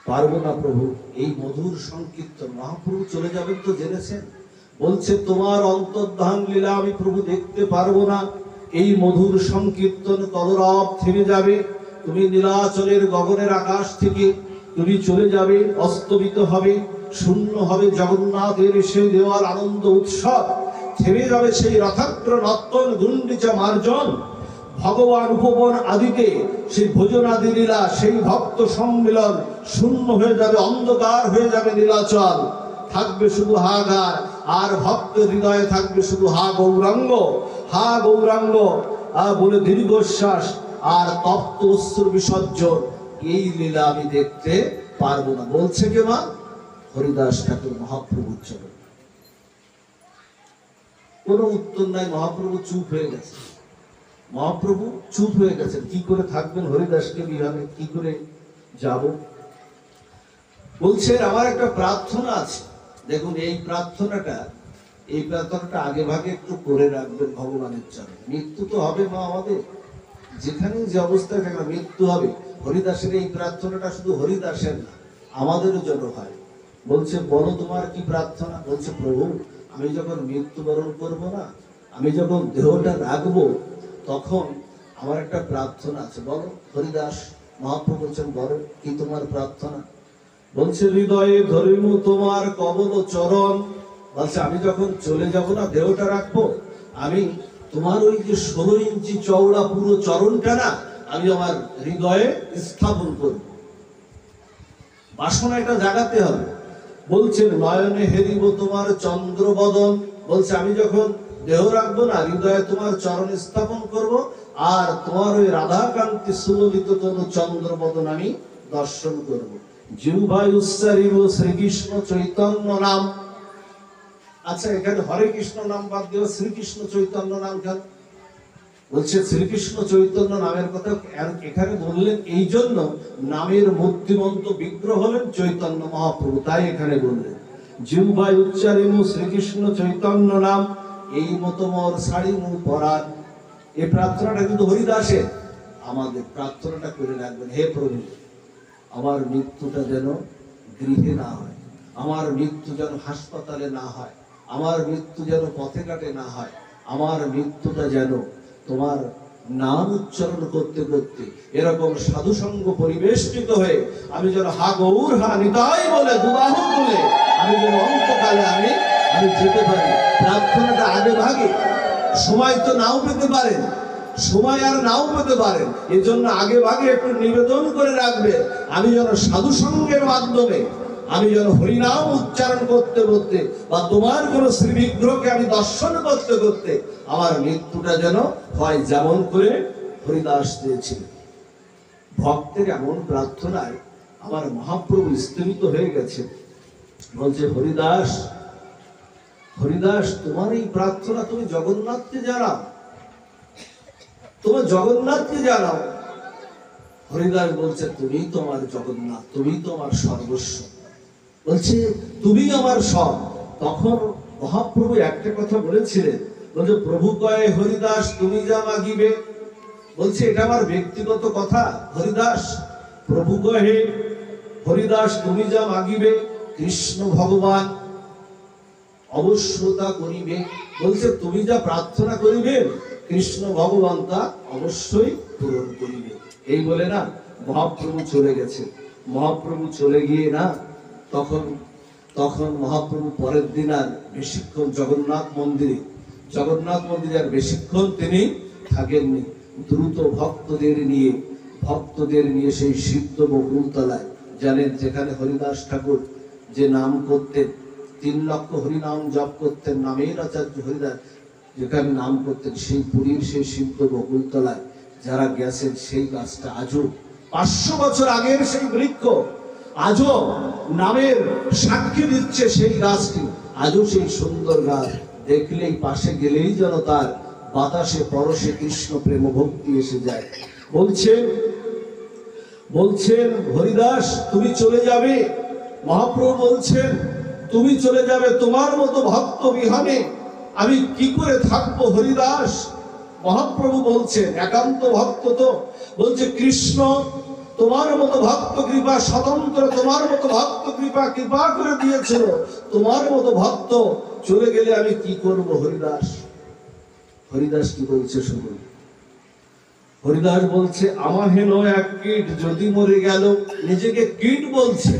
Speaker 1: পারবো না প্রভু। এই মধুর সংকীর্তন মহাপ্রভু চলে যাবেন তো জেনেছেন। বলছে তোমার অন্তর্ধান লীলা আমি প্রভু দেখতে পারবো না, এই মধুর সংকীর্তন কলরব থেমে যাবে। তুমি নীলাচলের গগনের আকাশ থেকে তুমি চলে যাবে, অস্তমিত হবে, শূন্য হবে জগন্নাথের সেই দেওয়ার আনন্দ উৎসব, থেমে যাবে সেই রথাগ্র নর্তন গুন্ডিচা মার্জন। ভগবান উপবন আদিতে সেই ভোজনাদি লীলা, সেই ভক্ত সম্মিলন শূন্য হয়ে যাবে, অন্ধকার হয়ে যাবে নীলাচল, থাকবে শুধু হাহাকার, আর ভক্তের হৃদয়ে থাকবে শুধু হা গৌরাঙ্গ, হা গৌরাঙ্গ বলে দীর্ঘশ্বাস আর তপ্ত অশ্রু বিসর্জন। এই লীলা আমি দেখতে পারবো না। বলছে কে মা? হরিদাস ঠাকুর মহাপ্রভুর চরণ। কোনো উত্তর নাই, মহাপ্রভু চুপ হয়ে গেছে। মহাপ্রভু চুপ হয়ে গেছেন, কি করে থাকবেন হরিদাসকে বিহারে, কি করে যাব? বলছে আমার একটা প্রার্থনা আছে। দেখুন এই প্রার্থনাটা আগে ভাগে একটু করে রাখবেন ভগবানের চরণে। মৃত্যু তো হবে মা আমাদের, যেখানে যে অবস্থায় থাকবে মৃত্যু হবে। হরিদাসের এই প্রার্থনাটা শুধু হরিদাসের না, আমাদেরও জন্য হয়। বলছে বলো তোমার কি প্রার্থনা? বলছে প্রভু আমি যখন মৃত্যুবরণ করব না, আমি যখন দেহটা রাখবো, তখন আমার একটা প্রার্থনা আছে। বলো। হরিদাস মহাপ্রভু বলছেন বলো কি তোমার প্রার্থনা? বলছে হৃদয়ে ধরিমু তোমার কবল চরণ। বলছে আমি যখন চলে যাব না, দেহটা রাখবো, আমি তোমার ওই যে 16 ইঞ্চি চওড়া পুরো চরণটা না, আমি আমার হৃদয়ে স্থাপন করব। বাসনা এটা জাগাতে হবে। বলছেন নয়নে হেরিব তোমার চন্দ্রবদন। বলছে আমি যখন দেহ রাখবো না, হৃদয়ে তোমার চরণ স্থাপন করব, আর তোমার ওই রাধাকান্তি সুললিত তনু চন্দ্রবদন আমি দর্শন করব। জিহ্বায় উচ্চারিব শ্রীকৃষ্ণ চৈতন্য নাম। আচ্ছা এখানে হরে কৃষ্ণ নাম বাদ দিয়ে শ্রীকৃষ্ণ চৈতন্য নাম কেন? বলছে শ্রীকৃষ্ণ চৈতন্য নামের কথা এখানে বললেন এই জন্য, নামের মূর্তিমন্ত বিগ্রহ হলেন চৈতন্য মহাপ্রভু, তাই এখানে বললেন জিহ্বায় উচ্চারিমু শ্রীকৃষ্ণ চৈতন্য নাম, এই মতো মোর ছাড়িমু পরাণ। এই প্রার্থনাটা কিন্তু হরিদাসের। আমাদের প্রার্থনাটা করে রাখবেন, হে প্রভু আমার মৃত্যুটা যেন গৃহে না হয়, আমার মৃত্যু যেন হাসপাতালে না হয়, আমার মৃত্যু যেন পথে ঘাটে না হয়, আমার মৃত্যুটা যেন তোমার নাম উচ্চারণ করতে করতে এরকম সাধুসঙ্গ পরিবেষ্টিত হয়ে আমি যেন হা গৌর হা নিতাই বলে দুবাহু তুলে আমি যেন অন্তকালে আমি যেতে পারি। প্রার্থনাটা আগে ভাগে, সময় তো নাও পেতে পারেন, সময় আর নাও পেতে পারেন, এই জন্য আগে ভাগে একটু নিবেদন করে রাখবে আমি যেন সাধুসঙ্গের মাধ্যমে আমি যেন হরিনাম উচ্চারণ করতে করতে বা তোমার কোন শ্রীবিগ্রহকে আমি দর্শন করতে করতে আমার মৃত্যুটা যেন হয়, যেমন করে হরিদাস দিয়েছিলেন। ভক্তের এমন প্রার্থনায় আমার মহাপ্রভু স্থিমিত হয়ে গেছে। বলছে হরিদাস, হরিদাস তোমার এই প্রার্থনা তুমি জগন্নাথকে জানাও, তোমার জগন্নাথকে জানাও। হরিদাস বলছে তুমি তো আমার জগন্নাথ, তুমি তো আমার সর্বস্ব, বলছে তুমি আমার সব। তখন মহাপ্রভু একটা কথা বলেছিলেন, বলছে প্রভু কয়ে হরিদাস তুমি যা মাগিবে। বলছে এটা আমার ব্যক্তিগত কথা। হরিদাস প্রভু কহে হরিদাস তুমি যা মাগিবে কৃষ্ণ ভগবান অবশ্য তা করিবে। বলছে তুমি যা প্রার্থনা করিবে কৃষ্ণ ভগবান তা অবশ্যই পূরণ করিবে। এই বলে না মহাপ্রভু চলে গেছে। মহাপ্রভু চলে গিয়ে না তখন তখন মহাপ্রভু পরের দিন আর বেশিক্ষণ জগন্নাথ মন্দিরে আর বেশিক্ষণ তিনি থাকেননি। দ্রুত ভক্তদের নিয়ে সেই সিদ্ধ বকুলতলায়, জানেন যেখানে হরিদাস ঠাকুর যে নাম করতেন, 3 লক্ষ হরিনাম জপ করতেন, নামের আচার্য হরিদাস যেখানে নাম করতেন, সেই পুরীর সেই সিদ্ধ বকুলতলায় যারা গেছেন, সেই গাছটা আজও 500 বছর আগের সেই বৃক্ষ আজও নামের সাক্ষী দিচ্ছে। সেই গাছটি আজও সেই সুন্দর গাছ, দেখলেই পাশে গেলেই যেন তার বাতাসে পরশে কৃষ্ণ প্রেম ভক্তি এসে যায়। বলছেন হরিদাস তুমি চলে যাবে। মহাপ্রভু বলছেন তুমি চলে যাবে, তোমার মতো ভক্ত বিহানে আমি কি করে থাকবো হরিদাস। মহাপ্রভু বলছেন একান্ত ভক্ত তো, বলছে কৃষ্ণ তোমার মতো ভক্ত কৃপা স্বতন্ত্র, তোমার মতো ভক্ত কৃপা করে দিয়েছিল, তোমার মতো ভক্ত চলে গেলে আমি কি করব হরিদাস। হরিদাস কি বলছে শুনুন। হরিদাস বলছে আমার হেন এক কীট যদি মরে গেল, নিজেকে কীট বলছে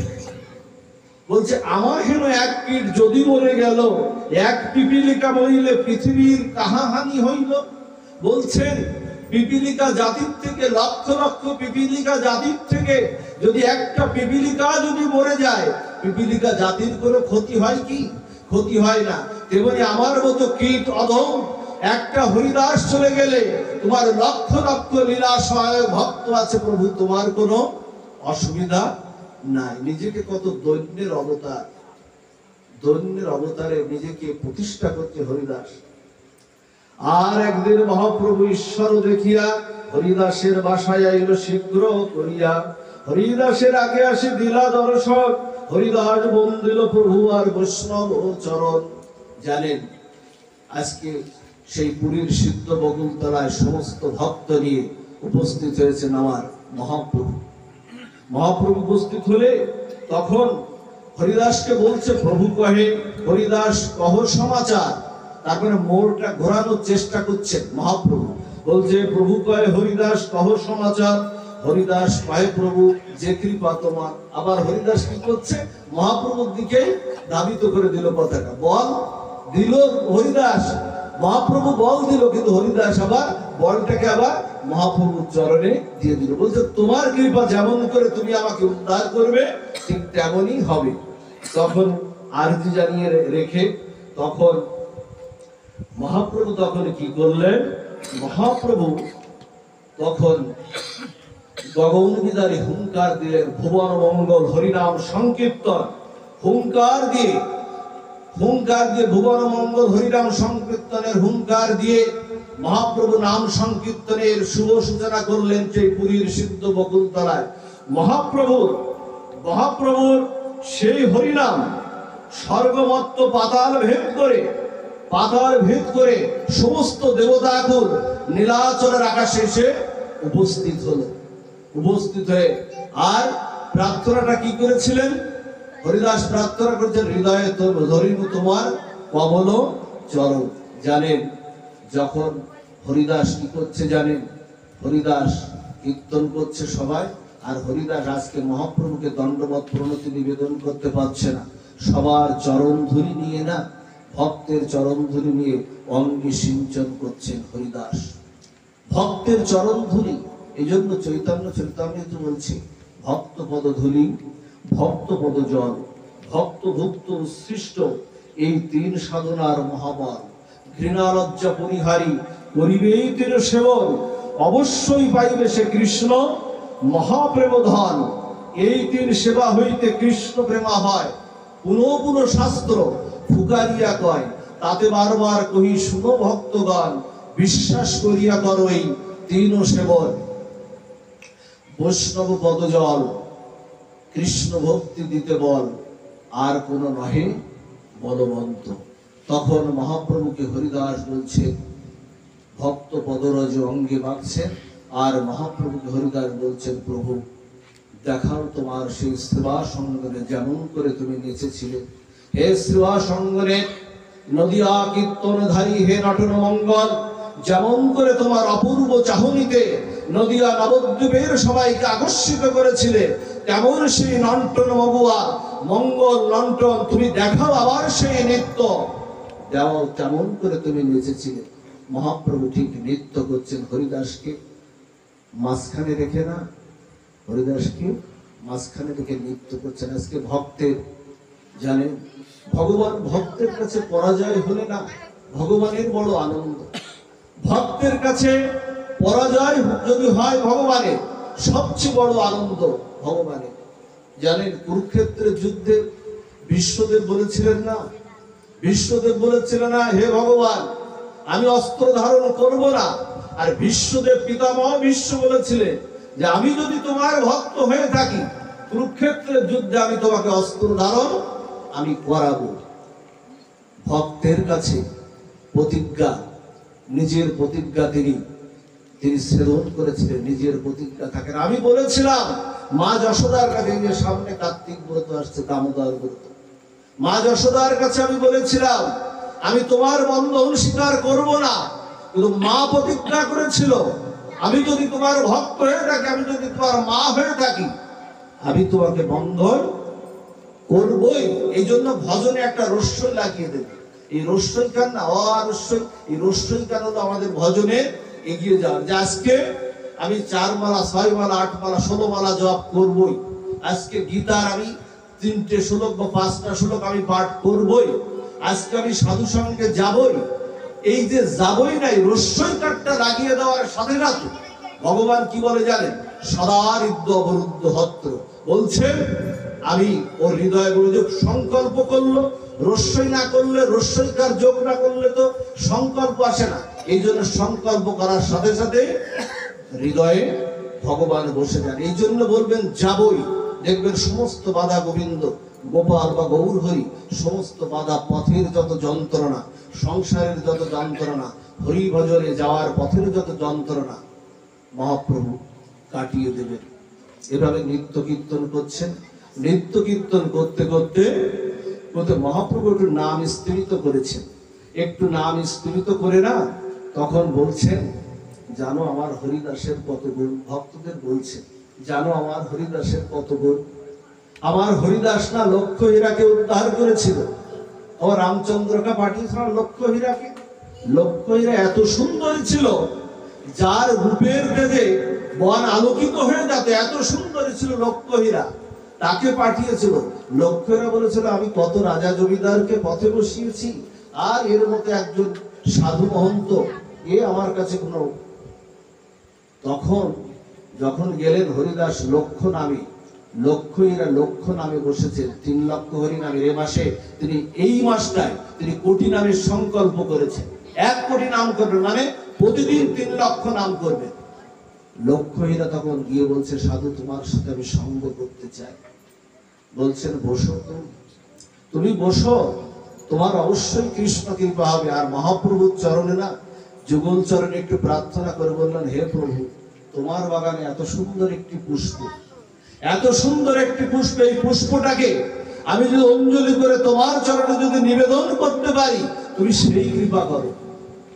Speaker 1: আমার হেন এক কীট যদি মরে গেল, এক পিপীলিকা মরিলে পৃথিবীর কাহা হানি হইল। বলছেন পিপীলিকা জাতির থেকে, লক্ষ লক্ষ পিপীলিকা জাতির থেকে যদি একটা পিপীলিকা যদি মরে যায়, পিপীলিকা জাতির কোনো ক্ষতি হয় কি? ক্ষতি হয় না। তেমনি আমার মতো কীট অধম একটা হরিদাস চলে গেলে, তোমার লক্ষ লক্ষ লীলা সহায়ক ভক্ত আছে প্রভু, তোমার কোনো অসুবিধা নাই। নিজেকে কত দৈন্যের অবতারে নিজেকে প্রতিষ্ঠা করতে হরিদাস। আর একদিন মহাপ্রভু ঈশ্বর দেখিয়া হরিদাসের বাসায় আইল শীঘ্র করিয়া, হরিদাসের আগে আসি দিলা দর্শন, হরিদাস বন্দিল প্রভু আর বৈষ্ণব চরণ। জানেন আজকে সেই পুরীর সিদ্ধ বকুলতলায় সমস্ত ভক্ত নিয়ে উপস্থিত হয়েছেন আমার মহাপ্রভু উপস্থিত হলে তখন হরিদাসকে বলছে, প্রভু কহে হরিদাস কহ সমাচার। তারপরে মোড়টা ঘোরানোর চেষ্টা করছেন মহাপ্রভু, বলছে প্রভু কহে হরিদাস কহ সমাচার। হরিদাস কহে প্রভু যে কৃপা তোমার। আবার হরিদাস কি করছে, মহাপ্রভুর দিকে ধাবিত করে দিল পতাকা, বল দিল হরিদাস। মহাপ্রভু বল দিল, কিন্তু হরিদাস আবার বলটাকে আবার মহাপ্রভুর চরণে দিয়ে দিল। বলছে তোমার কৃপা যেমন করে তুমি আমাকে উদ্ধার করবে, ঠিক তেমনই হবে। তখন আরতি জানিয়ে রেখে তখন মহাপ্রভু তখন কি করলেন, মহাপ্রভু তখন গগন বিদারী হুঙ্কার দিলেন, ভুবন মঙ্গল হরিনাম সংকীর্তন। হুঙ্কার দিয়ে ভুবন মঙ্গল হরিনাম সংকীর্তনের হুঙ্কার দিয়ে মহাপ্রভু নাম সংকীর্তনের শুভ সূচনা করলেন সেই পুরীর সিদ্ধ বকুলতলায়। মহাপ্রভুর সেই হরিনাম স্বর্গমত্ত পাতাল ভেদ করে সমস্ত দেবতাকুল নীলাচলের আকাশে এসে উপস্থিত হয়ে আর প্রার্থনাটা কি করেছিলেন, হরিদাস প্রার্থনা করেছেন, হৃদয়ে ধরিনু তোমার কমল চরণ। জানেন যখন হরিদাস কি করছে, জানেন হরিদাস কীর্তন করছে সবাই, আর হরিদাস আজকে মহাপ্রভুকে দণ্ডবত প্রণতি নিবেদন করতে পারছে না, সবার চরণ ধুলি নিয়ে না, ভক্তের চরণ ধুলি নিয়ে অঙ্গে সিঞ্চন করছেন হরিদাস, ভক্তের চরণ ধুলি। এই জন্য চৈতন্য চরিতামৃত বলছে ভক্ত পদ ধুলি, ভক্ত পদ জল, ভক্ত ভুক্ত উৎসৃষ্ট, এই 3 সাধনার মহাবল। ঘৃণা লজ্জা পরিহারী করিবেই তীর সেবন, অবশ্যই পাইবে সে কৃষ্ণ মহাপ্রেম ধন। এই 3 সেবা হইতে কৃষ্ণ প্রেমা হয়, পুনঃ শাস্ত্র ফুকারিয়া কয়, তাতে বারবার কহি শুনো ভক্তগণ, বিশ্বাস করিয়া করো এই 3 সেবন। বৈষ্ণব পদজল, কৃষ্ণ ভক্তি দিতে বল, আর কোন নহে বলবন্ত। তখন মহাপ্রভুকে হরিদাস বলছে, ভক্ত পদরজ অঙ্গে বাঁধছেন, আর মহাপ্রভুকে হরিদাস বলছেন, প্রভু দেখাও তোমার সেই সেবা সঙ্গনে যেমন করে তুমি নেচেছিলে। হে সেবা সঙ্গনে নদিয়া কীর্তনধারী, হে নটন মঙ্গল, যেমন করে তোমার অপূর্ব চাহনিতে নদিয়া নবদ্বীপের সবাইকে আকর্ষিত করেছিলে, তেমন সেই নটন মগুয়া মঙ্গল লণ্ঠন তুমি দেখাও আবার সেই নৃত্য। দেওয়া তেমন করে তুমি নেচেছিলে। মহাপ্রভু ঠিক নৃত্য করছেন, হরিদাসকে মাঝখানে রেখে না, হরিদাসকে মাঝখানে রেখে নৃত্য করছেন। আজকে ভক্তের জানেন, ভগবান ভক্তের কাছে পরাজয় হলে না ভগবানের বড় আনন্দ। ভক্তের কাছে পরাজয় যদি হয় ভগবানের, সবচেয়ে বড় আনন্দ ভগবানের। জানেন, কুরুক্ষেত্রের যুদ্ধে বিশ্বদেব বলেছিলেন না, বিশ্বদেব বলেছিলেন না, হে ভগবান আমি অস্ত্র ধারণ করব না। আর বিশ্বদেব পিতামহ বিশ্ব বলেছিলেন যে আমি যদি তোমার ভক্ত হয়ে থাকি, কুরুক্ষেত্রের যুদ্ধে আমি তোমাকে অস্ত্র ধারণ আমি করাবো। ভক্তের কাছে প্রতিজ্ঞা, নিজের প্রতিজ্ঞা তিনি ছেদন করেছিলেন। নিজের প্রতিজ্ঞা থাকেন। আমি বলেছিলাম মা যশোদার কাছে, যে সামনে কার্তিক ব্রত আসছে, দামোদর ব্রত, মা যশোদার কাছে আমি বলেছিলাম আমি তোমার বন্ধন স্বীকার করব না। কিন্তু মা প্রতিজ্ঞা করেছিল আমি যদি তোমার ভক্ত হয়ে থাকি, আমি যদি তোমার মা হয়ে থাকি, আমি তোমাকে বন্ধন করবই। এই জন্য ভজনে একটা রস্যই লাগিয়ে দেবে। এই রস্যই কান না অরস্যই, এই রস্যই কান হলো আমাদের ভজনে এগিয়ে যাওয়ার। যে আজকে আমি 4 মালা 6 মালা 8 মালা 16 মালা জপ করবই। আজকে গীতার আমি 3টে শ্লোক বা 5টা শ্লোক আমি পাঠ করবই। আজকে আমি সাধু সঙ্গে যাবই। এই যে যাবই নাই, রস্যই কাঠটা লাগিয়ে দেওয়ার সাথে সাথে ভগবান কি বলে জানেন, সদারিদ্য অবরুদ্ধ হত্র বলছেন। আমি ওর হৃদয় গোলযোগ সংকল্প করলো, রস্যই না করলে, রস্যইকার যোগ না করলে তো সংকল্প আসে না। এই জন্য সংকল্প করার সাথে সাথে হৃদয়ে ভগবান বসে যান। এই জন্য বলবেন যাবই, দেখবেন সমস্ত বাধা গোবিন্দ গোপাল বা গৌর হরি, সমস্ত বাধা, পথের যত যন্ত্রণা, সংসারের যত যন্ত্রণা, হরি ভজনে যাওয়ার পথের যত যন্ত্রণা মহাপ্রভু কাটিয়ে দেবেন। এভাবে নিত্য কীর্তন করছেন। নিত্য কীর্তন করতে করতে করতে মহাপ্রভু একটু নাম স্থিরিত করেছেন। একটু নাম স্থিরিত করে না তখন বলছেন, জানো আমার হরিদাসের কত গুণ। ভক্তদের বলছেন, জানো আমার হরিদাসের কত গুণ। আমার হরিদাস না লক্ষ্য হীরাকে উদ্ধার করেছিল। ও রামচন্দ্রকে পাঠিয়েছিল লক্ষ্য হীরাকে। লক্ষ্য হীরা এত সুন্দরী ছিল, যার রূপের তেজে বন আলোকিত হয়ে যেত, এত সুন্দরী ছিল লক্ষ্য হীরা। তাকে পাঠিয়েছিল। লক্ষ্য হীরা বলেছিল আমি কত রাজা জমিদারকে পথে বসিয়েছি, আর এর মতো একজন সাধু মহন্ত এ আমার কাছে কোনো। তখন যখন গেলেন হরিদাস লক্ষ্য নামে, লক্ষ্য হীরা লক্ষ্য নামে বসেছেন। 3 লক্ষ হরি নামে এ মাসে তিনি, এই মাসটায় তিনি কোটি নামের সংকল্প করেছেন। 1 কোটি নাম করবেন, মানে প্রতিদিন 3 লক্ষ নাম করবেন। লক্ষ্য হীরা তখন গিয়ে বলছে, সাধু তোমার সাথে আমি সঙ্গ করতে চাই। বলছেন বসো, তুমি বসো, তোমার অবশ্যই কৃষ্ণ কৃপা হবে। আর মহাপ্রভুর চরণে না, যুগল চরণে একটু প্রার্থনা করে বললেন, হে প্রভু তোমার বাগানে এত সুন্দর একটি পুষ্প, এত সুন্দর একটি পুষ্প, এই পুষ্পটাকে আমি যদি অঞ্জলি করে তোমার চরণে যদি নিবেদন করতে পারি, তুমি সেই কৃপা করো।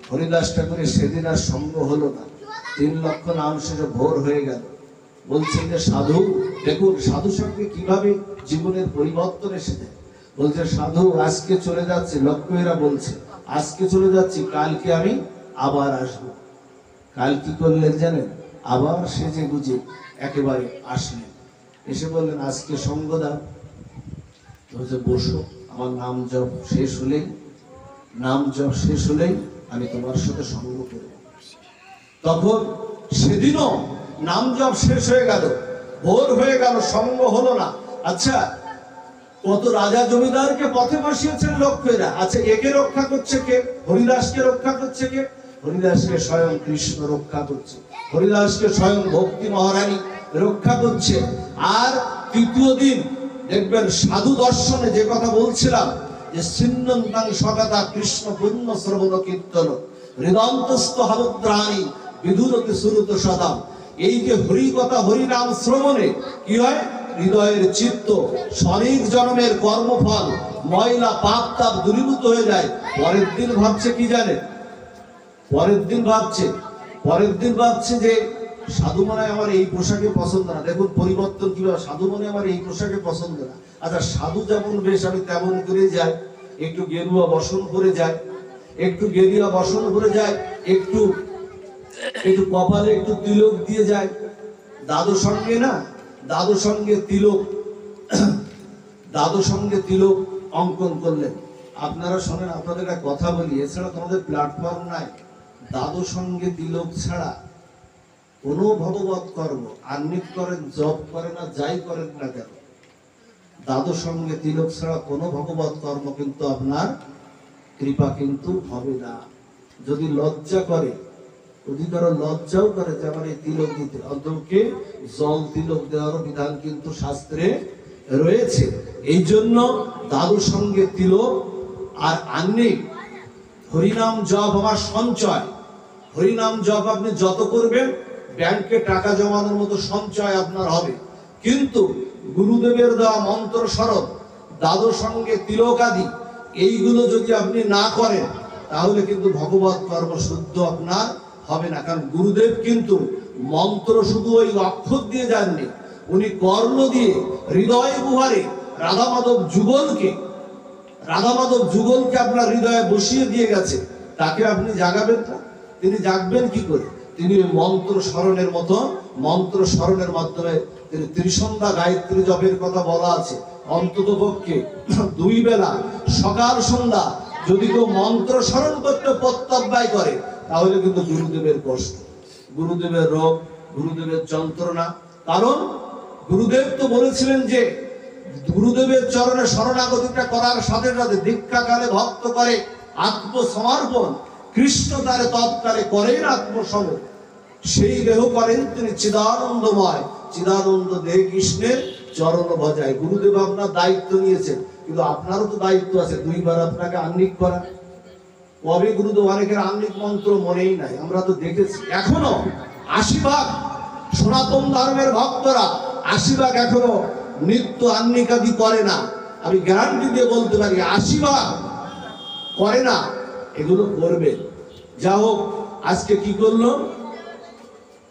Speaker 1: হরিদাস ঠাকুরের সেদিন আর সঙ্গ হলো না। 3 লক্ষ নাম শেষে ভোর হয়ে গেল। বলছেন যে সাধু দেখুন, সাধু সঙ্গে কিভাবে জীবনের পরিবর্তন এসেছে। বলছে সাধু আজকে চলে যাচ্ছে, লক্ষ্য হীরা বলছে আজকে চলে যাচ্ছি, কালকে আমি আবার আসবো। কাল কি করলেন জানেন, আবার সেজে গুজে একেবারে আসলেন। এসে বললেন আজকে সঙ্গ দাও। বলছে বসো, আমার নাম জপ শেষ হলেই, নাম জপ শেষ হলেই আমি তোমার সাথে সঙ্গ করব। তখন সেদিনও নাম জপ শেষ হয়ে গেল, ভোর হয়ে গেল, সঙ্গ হলো না। আচ্ছা, কত রাজা জমিদারকে পথে বসিয়েছেন লক্ষ্য হীরা। আচ্ছা, একে রক্ষা করছে কে? হরিদাসকে রক্ষা করছে কে? হরিদাসকে স্বয়ং কৃষ্ণ রক্ষা করছে। হরিদাসকে স্বয়ং ভক্তি মহারানী রক্ষা করছে। আর 3য় দিন দেখবেন সাধু দর্শনে যে কথা বলছিলাম, যে সিন্নন্তাং সকাতা কৃষ্ণ পুণ্য শ্রবণ কীর্তন হৃদন্তস্থ হারুদ্রাণী বিধুরতি সুরত সদা। এই যে হরি কথা, হরি নাম শ্রবণে কি হয়, হৃদয়ের চিত্ত, শরীর জন্মের কর্মফল, ময়লা পাপ তাপ দূরীভূত হয়ে যায়। পরের দিন ভাবছে কি জানে, পরের দিন ভাবছে যে সাধু মনে হয় আমার এই পোশাকে পছন্দ না। দেখুন পরিবর্তন কিভাবে, সাধু মনে হয় আমার এই পোশাকে পছন্দ না। আচ্ছা সাধু যেমন বেশ আমি তেমন করে যাই, একটু গেরুয়া বসন করে যাই, একটু গেরুয়া বসন করে যাই, একটু একটু কপালে একটু তিলক দিয়ে যায়। দাদু সঙ্গে না, দাদু সঙ্গে তিলক, দাদু সঙ্গে তিলক অঙ্কন করলেন। আপনারা শোনেন, আপনাদের একটা কথা বলি, এছাড়া তোমাদের প্ল্যাটফর্ম নাই। দাদু সঙ্গে তিলক ছাড়া কোনো ভগবত কর্ম আহ্নিক করেন, জপ করেন না, যাই করেন না কেন, দাদু সঙ্গে তিলক ছাড়া কোনো ভগবত কর্ম কিন্তু আপনার কৃপা কিন্তু হবে না। যদি লজ্জা করে, যদি কারো লজ্জাও করে যে আমার এই তিলক দিতে, অন্তকে জল তিলক দেওয়ার বিধান কিন্তু শাস্ত্রে রয়েছে। এই জন্য দাদুর সঙ্গে তিলক আর আহ্নিক, হরিনাম জপ আমার সঞ্চয়। হরিনাম জপ আপনি যত করবেন ব্যাংকে টাকা জমানোর মতো সঞ্চয় আপনার হবে। কিন্তু গুরুদেবের দেওয়া মন্ত্র স্মরণ, দাদুর সঙ্গে তিলক আদি এইগুলো যদি আপনি না করেন তাহলে কিন্তু ভগবত কর্ম শুদ্ধ আপনার হবে না। কারণ গুরুদেব কিন্তু মন্ত্র শুধু ওই অক্ষর দিয়ে যাননি, উনি কর্ণ দিয়ে হৃদয় গুহারে রাধা মাধব যুগলকে আপনার হৃদয়ে বসিয়ে দিয়ে গেছে। তাকে আপনি জাগাবেন না, তিনি জাগবেন কি করে? তিনি মন্ত্র স্মরণের মতো, মন্ত্র স্মরণের মাধ্যমে তিনি ত্রিসন্ধ্যা গায়ত্রী জপের কথা বলা আছে। অন্তত পক্ষে 2 বেলা সকাল সন্ধ্যা যদি কেউ মন্ত্র স্মরণ করতে প্রত্যব্যয় করে তাহলে কিন্তু গুরুদেবের কষ্ট, গুরুদেবের রোগ, গুরুদেবের যন্ত্রণা। কারণ গুরুদেব তো বলেছিলেন যে গুরুদেবের চরণে শরণাগতিটা করার সাথে সাথে দীক্ষাকালে ভক্ত করে আত্মসমর্পণ, কৃষ্ণ তারে তৎকালে করেন আত্মসমর্পণ। সেই দেহ করেন তিনি চিদানন্দময়, চিদানন্দ দেহ কৃষ্ণের চরণ ভজায়। গুরুদেব আপনার দায়িত্ব নিয়েছেন, কিন্তু আপনারও তো দায়িত্ব আছে 2 বার আপনাকে আহ্নিক করা। কবে গুরুদেব, অনেকের আহ্নিক মন্ত্র মনেই নাই, আমরা তো দেখেছি। এখনো 80 ভাগ সনাতন ধর্মের ভক্তরা 80 ভাগ এখনো নিত্য আহ্নিক আদি করে না। আমি গ্যারান্টি দিয়ে বলতে পারি 80 ভাগ করে না, এগুলো করবে। যা হোক, আজকে কি করলো,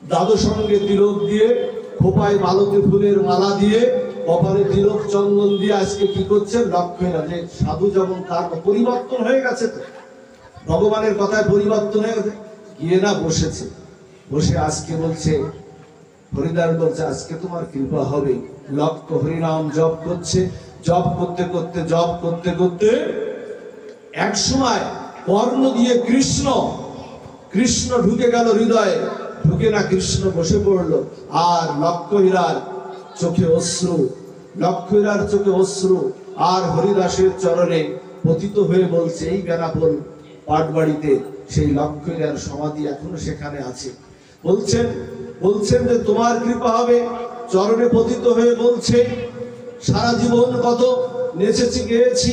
Speaker 1: দাদু সঙ্গে তিলক দিয়ে, খোপায় মালতী ফুলের মালা দিয়ে, কপালে তিলক চন্দন দিয়ে আজকে কি করছে, লক্ষ্য না যে সাধু যেমন তার পরিবর্তন হয়ে গেছে, তো ভগবানের কথায় পরিবর্তন হয়ে গেছে, গিয়ে না বসেছে, বসে আজকে বলছে, হরিদাস বলছে আজকে তোমার কৃপা হবে। লক্ষ্য হরিনাম জপ করছে, জপ করতে করতে, জপ করতে করতে এক সময় কর্ণ দিয়ে কৃষ্ণ, কৃষ্ণ ঢুকে গেল হৃদয়ে, ঢুকে না কৃষ্ণ বসে পড়লো। আর লক্ষ্য হীরার চোখে অশ্রু, লক্ষ্য হীরার চোখে অশ্রু, আর হরিদাসের চরণে পতিত হয়ে বলছে, এই বেনাপোল পাটবাড়িতে সেই লক্ষ্য হীরার সমাধি এখনো সেখানে আছে। বলছেন যে তোমার কৃপা হবে। চরণে পতিত হয়ে বলছে, সারা জীবন কত নেচেছি গেয়েছি,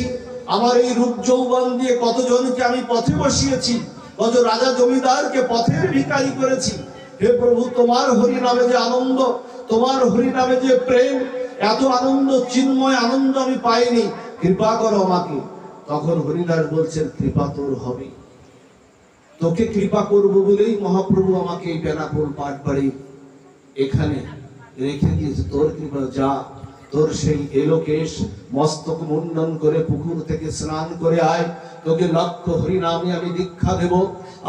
Speaker 1: আমার এই রূপ যৌবন দিয়ে কতজনকে আমি পথে বসিয়েছি, কত রাজা জমিদারকে পথের ভিখারি করেছি। হে প্রভু, তোমার হরি নামে যে আনন্দ, তোমার হরি নামে যে প্রেম, এত আনন্দ, চিন্ময় আনন্দ আমি পাইনি, কৃপা করো আমাকে। তখন হরিদাস বলছেন, কৃপা তোর হবে, তোকে কৃপা করব বলেই মহাপ্রভু আমাকে এই বেনাপোল পাটবাড়ি এখানে রেখে দিয়েছে। তোর কৃপা, যা তোর সেই এলোকেশ মস্তক মুন্ডন করে পুকুর থেকে স্নান করে আয়, তোকে লক্ষ্য হরিনামে আমি দীক্ষা দেব।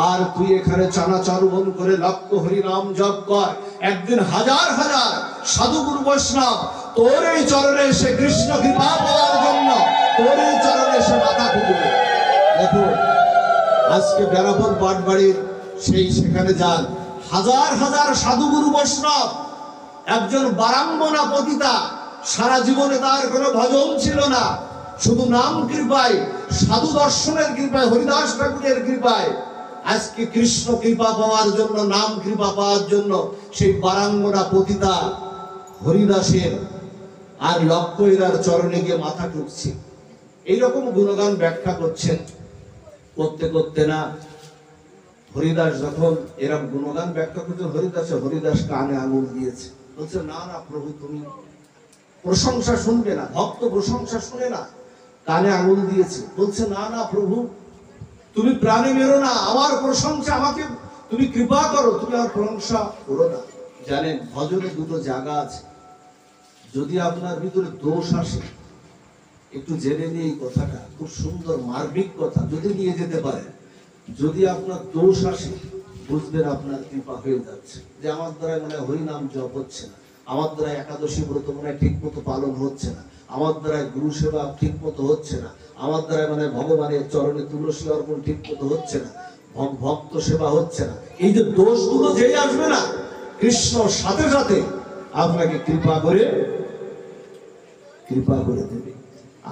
Speaker 1: আর তুই এখানে চানাচর্বণ করে লক্ষ্য হরিনাম জপ কর। একদিন হাজার হাজার সাধু গুরু বৈষ্ণব তোর এই চরণে এসে কৃষ্ণ কৃপা পাওয়ার জন্য তোর এই চরণে এসে মাথা ঠুকবে। দেখো আজকে বেনাপোল পাটবাড়ির সেখানে যান, হাজার হাজার সাধু গুরু বৈষ্ণব। একজন বারাঙ্গনা পতিতা, সারা জীবনে তার কোনো ভজন ছিল না, শুধু নাম কৃপায়, সাধু দর্শনের কৃপায়, হরিদাস ঠাকুরের কৃপায় আজকে কৃষ্ণ কৃপা পাওয়ার জন্য, নাম কৃপা পাওয়ার জন্য সেই বারাঙ্গনা পতিতা হরিদাসের আর লক্ষ্য হীরার চরণে গিয়ে মাথা ঠুকছে। এইরকম গুণগান ব্যাখ্যা করছেন। করতে করতে না হরিদাস যখন এরকম গুণগান ব্যাখ্যা করছে, হরিদাস কানে আঙুল দিয়েছে, বলছে, না না প্রভু, তুমি প্রশংসা শুনবে না, ভক্ত প্রশংসা শুনে না। কানে আঙুল দিয়েছে, বলছে, না না প্রভু, তুমি প্রাণে মেরো না, আমার প্রশংসা, আমাকে তুমি কৃপা করো, তুমি আমার প্রশংসা করো না। জানেন ভজনে দুটো জায়গা আছে। যদি আপনার ভিতরে দোষ আসে, একটু জেনে নিয়ে এই কথাটা, খুব সুন্দর মার্মিক কথা, যদি নিয়ে যেতে পারেন, যদি আপনার দোষ আসে বুঝবেন আপনার কৃপা হয়ে যাচ্ছে, যে আমার দ্বারা মানে হরিনাম জপ হচ্ছে না, আমার দ্বারা একাদশী ব্রত মানে ঠিক মতো পালন হচ্ছে না, আমার দ্বারা গুরু সেবা ঠিক মতো হচ্ছে না, আমার দ্বারা মানে ভগবানের চরণে তুলসী অর্পণ ঠিক মতো হচ্ছে না, ভক্ত সেবা হচ্ছে না, এই যে দোষগুলো যেই আসবে না, কৃষ্ণ সাথে সাথে আপনাকে কৃপা করে দেবে।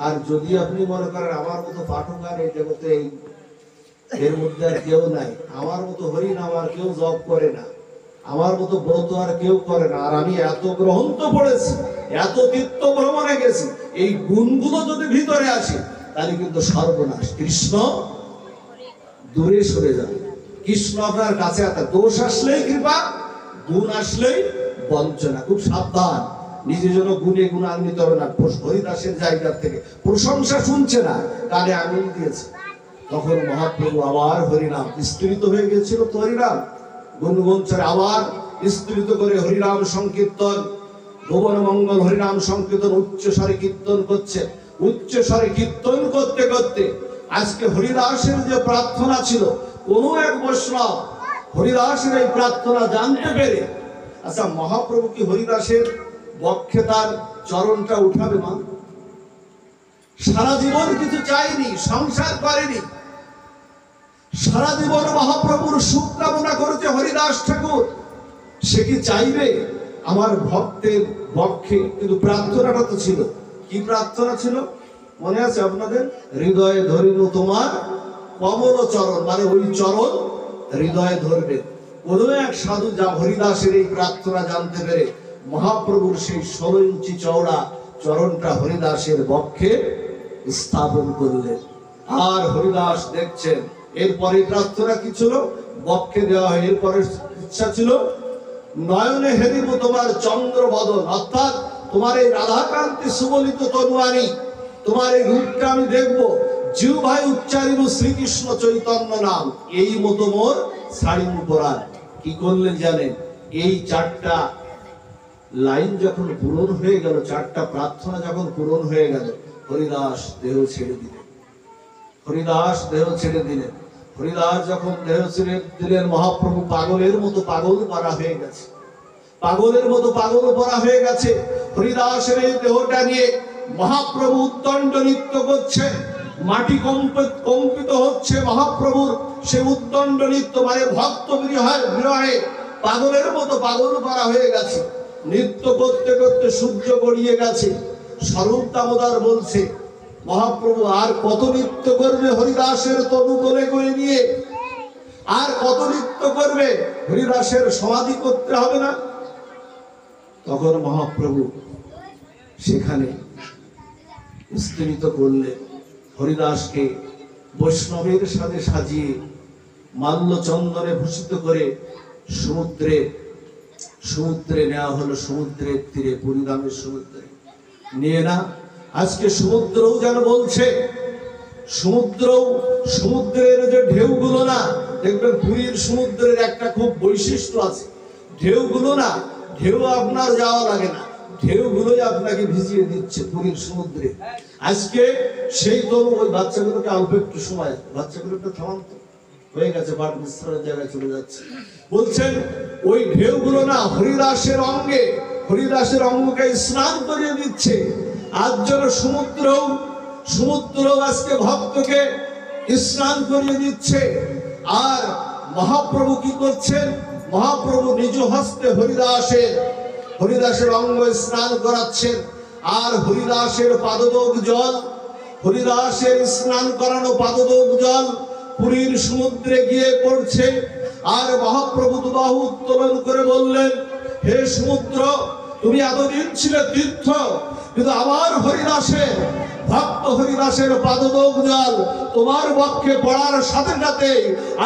Speaker 1: আর যদি আপনি মনে করেন আমার মতো পাঠকার এই জগতে এর মধ্যে আর কেউ নাই, আমার মতো হরিনাম আর কেউ জপ করে না, আমার মতো ব্রত আর কেউ করে না, আর আমি এত গ্রন্থ পড়েছি, এত তীর্থ ভ্রমণে গেছি, এই গুণগুলো যদি ভিতরে আসে তাহলে কিন্তু সর্বনাশ, কৃষ্ণ দূরে সরে যাবে। কৃষ্ণ আপনার কাছে আছে। দোষ আসলেই কৃপা, গুণ আসলেই বঞ্চনা। খুব সাবধান, নিজের জন্য গুণে গুণান্বিত হবে না। হরিদাসের জায়গা থেকে প্রশংসা শুনছে না, কানে আঙুল দিয়েছে। তখন মহাপ্রভু আবার হরিনাম স্তৃত হয়ে গেছিল, তো হরিনাম গুণগুণ চলে আবার স্তৃত করে হরিনাম সংকীর্তন, ভুবন মঙ্গল হরিনাম সংকীর্তন উচ্চ স্বরে কীর্তন করছে। উচ্চ স্বরে কীর্তন করতে করতে আজকে হরিদাসের যে প্রার্থনা ছিল, কোন এক বৈষ্ণব হরিদাসের এই প্রার্থনা জানতে পেরে, আচ্ছা মহাপ্রভু কি হরিদাসের বক্ষে তার চরণটা উঠাবে? মা সারা জীবন কিছু চাইনি, সংসার করেনি, সারা জীবন মহাপ্রভুর সুখ কামনা করেছে হরিদাস ঠাকুর, সে কি চাইবে আমার ভক্তের বক্ষে? কিন্তু প্রার্থনাটা তো ছিল, কি প্রার্থনা ছিল মনে আছে আপনাদের? হৃদয়ে ধরিনু তোমার কমল চরণ, মানে ওই চরণ হৃদয়ে ধরবে। কোন এক সাধু যা হরিদাসের এই প্রার্থনা জানতে পেরে মহাপ্রভুর সেই 16 ইঞ্চি চওড়া চরণটা হরিদাসের বক্ষে স্থাপন করলেন। আর হরিদাস দেখছেন, এরপরে প্রার্থনা কি ছিল? বক্ষে দেওয়া হয়। এরপরে ইচ্ছা ছিল নয়নে হেরিব তোমার চন্দ্র বদন, অর্থাৎ তোমার এই রাধাকান্তি সুবলিত তনুয়ানি, তোমার এই রূপটা আমি দেখবো, জিউ ভাই উচ্চারিব শ্রীকৃষ্ণ চৈতন্য নাম, এই মতো মোর ছাড়িব পরাণ। কি করলেন জানেন? এই 4টা লাইন যখন পূরণ হয়ে গেল, 4টা প্রার্থনা যখন পূরণ হয়ে গেল, হরিদাস দেহ ছেড়ে দিলেন। হরিদাস দেহ ছেড়ে দিলেন। হরিদাস যখন দেহ ছেড়ে দিলেন, মহাপ্রভু পাগলের মতো পাগল পারা হয়ে গেছে, পাগলের মতো পাগল পারা হয়ে গেছে। হরিদাসের এই দেহটা নিয়ে মহাপ্রভু উদ্দণ্ড নৃত্য করছে, মাটি কম্পিত হচ্ছে মহাপ্রভুর সে উদ্দণ্ড নৃত্য, মানে ভক্ত বিরহে পাগলের মতো পাগল পারা হয়ে গেছে। নৃত্য করতে করতে সূর্য গড়িয়ে গেছে। স্বরূপ দামোদর বলছে, মহাপ্রভু আর কত নৃত্য করবে হরিদাসের তনু কোলে করে নিয়ে? আর কত নৃত্য করবে? হরিদাসের সমাধি করতে হবে না? তখন মহাপ্রভু সেখানে স্তৃত করলেন। হরিদাসকে বৈষ্ণবের সাথে সাজিয়ে মাল্য চন্দনে ভূষিত করে সমুদ্রে নেওয়া হলো। সমুদ্রের তীরে, পুরীধামের সমুদ্রে নিয়ে না, আজকে সমুদ্রও যেন বলছে, সমুদ্রের যে ঢেউগুলো না, দেখবেন পুরীর সমুদ্রের একটা খুব বৈশিষ্ট্য আছে, ঢেউগুলো না, ঢেউ আপনার যাওয়া লাগে না, ঢেউগুলোই আপনাকে ভিজিয়ে দিচ্ছে পুরীর সমুদ্রে। আজকে সেই তরু, ওই বাচ্চাগুলোকে অল্প একটু সময়, বাচ্চাগুলোকে থামান্ত হয়ে গেছে, পাঠ বিশ্রামের জায়গায় চলে যাচ্ছে, বলছেন ওই ঢেউগুলো না হরিদাসের অঙ্গে, হরিদাসের অঙ্গকে স্নান করিয়ে দিচ্ছে। আজ যেন সমুদ্র আজকে ভক্তকে স্নান করিয়ে দিচ্ছে। আর মহাপ্রভু কি করছেন? মহাপ্রভু নিজ হস্তে হরিদাসের অঙ্গ স্নান করাচ্ছেন। আর হরিদাসের পাদদোগ জল, হরিদাসের স্নান করানো পাদদোগ জল পুরীর সমুদ্রে গিয়ে পড়ছে। আর মহাপ্রভু দুবাহু উত্তোলন করে বললেন, হে সমুদ্র, তুমি এতদিন ছিলে তীর্থ, কিন্তু আমার ভক্ত হরিদাসের পাদদোগ জল তোমার বক্ষে পড়ার সাথে সাথে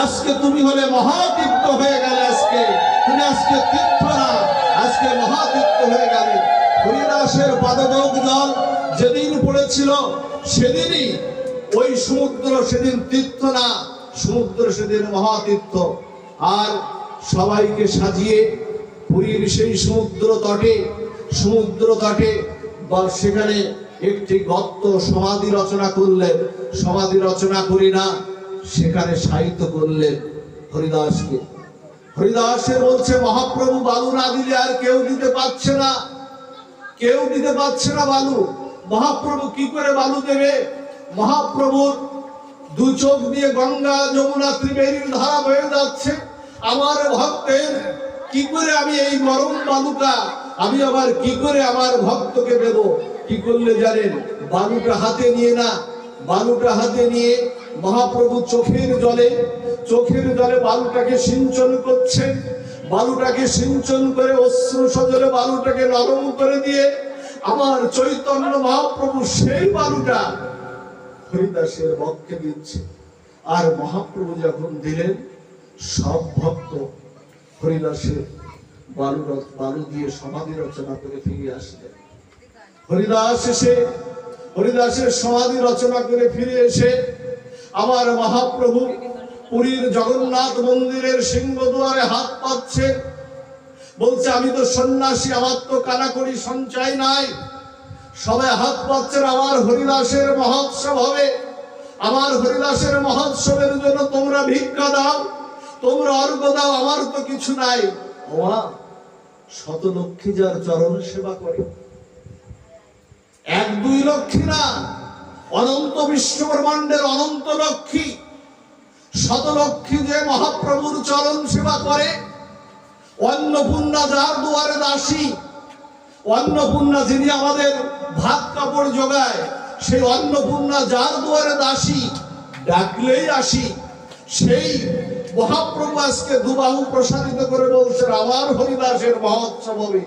Speaker 1: আজকে তুমি হলে মহাতীর্থ হয়ে গেলে। আজকে তুমি আজকে তীর্থ না, আজকে মহাতীর্থ হয়ে গেলে। হরিদাসের পাদদোগ জল যেদিন পড়েছিল সেদিনই ওই সমুদ্র সেদিন তীর্থ না, সমুদ্র সেদিন মহাতীর্থ। আর সবাইকে সাজিয়ে পুরীর সেই সমুদ্র তটে বা সেখানে একটি গর্ত সমাধি রচনা করলেন। সমাধি রচনা করি না, সেখানে সাহিত্য করলেন হরিদাসকে। হরিদাসের বলছে, মহাপ্রভু বালু না দিলে আর কেউ দিতে পারছে না, কেউ দিতে পারছে না বালু। মহাপ্রভু কি করে বালু দেবে? মহাপ্রভুর দু চোখ দিয়ে গঙ্গা যমুনা ত্রিবেণীর ধারা বয়ে যাচ্ছে। আমার ভক্তের কি করে আমি এই গরম বালুটা আমি আবার কি করে আমার ভক্তকে দেব? কি করলে জানেন? বালুটা হাতে নিয়ে বালুটা হাতে নিয়ে মহাপ্রভু চোখের জলে বালুটাকে সিঞ্চন করছেন। বালুটাকে সিঞ্চন করে অশ্রু সজলে বালুটাকে নরম করে দিয়ে আমার চৈতন্য মহাপ্রভু সেই বালুটা হরিদাসের বক্ষে দিচ্ছে। আর মহাপ্রভু যখন দিলেন, সব ভক্ত হরিদাসের বালু দিয়ে সমাধি রচনা করে ফিরে আসলেন। হরিদাসের সমাধি রচনা করে ফিরে এসে আমার মহাপ্রভু পুরীর জগন্নাথ মন্দিরের সিংহদুয়ারে হাত পাচ্ছে। বলছে, আমি তো সন্ন্যাসী, আমার তো কানাকড়ি সঞ্চয় নাই। সবাই হাত পাচ্ছেন, আমার হরিদাসের মহোৎসব হবে, আমার হরিদাসের মহোৎসবের জন্য তোমরা ভিক্ষা দাও, তোমরা অর্ঘ্য দাও, আমার তো কিছু নাই। ওমা, শতলক্ষী যার চরণ সেবা করে, 1-2 লক্ষ্মী না, অনন্ত বিশ্ব ব্রহ্মাণ্ডের অনন্ত লক্ষ্মী, শতলক্ষী যে মহাপ্রভুর চরণ সেবা করে। অন্নপূর্ণা যার দুয়ারে দাসী, অন্নপূর্ণা যিনি আমাদের ভাত কাপড় যোগায়, সেই অন্নপূর্ণা যার দুয়ারে দাসী, ডাকলেই আসি। সেই মহাপ্রভু আজকে দুবাহু প্রসারিত করে বলছেন, আমার হরিদাসের মহোৎসব হবে,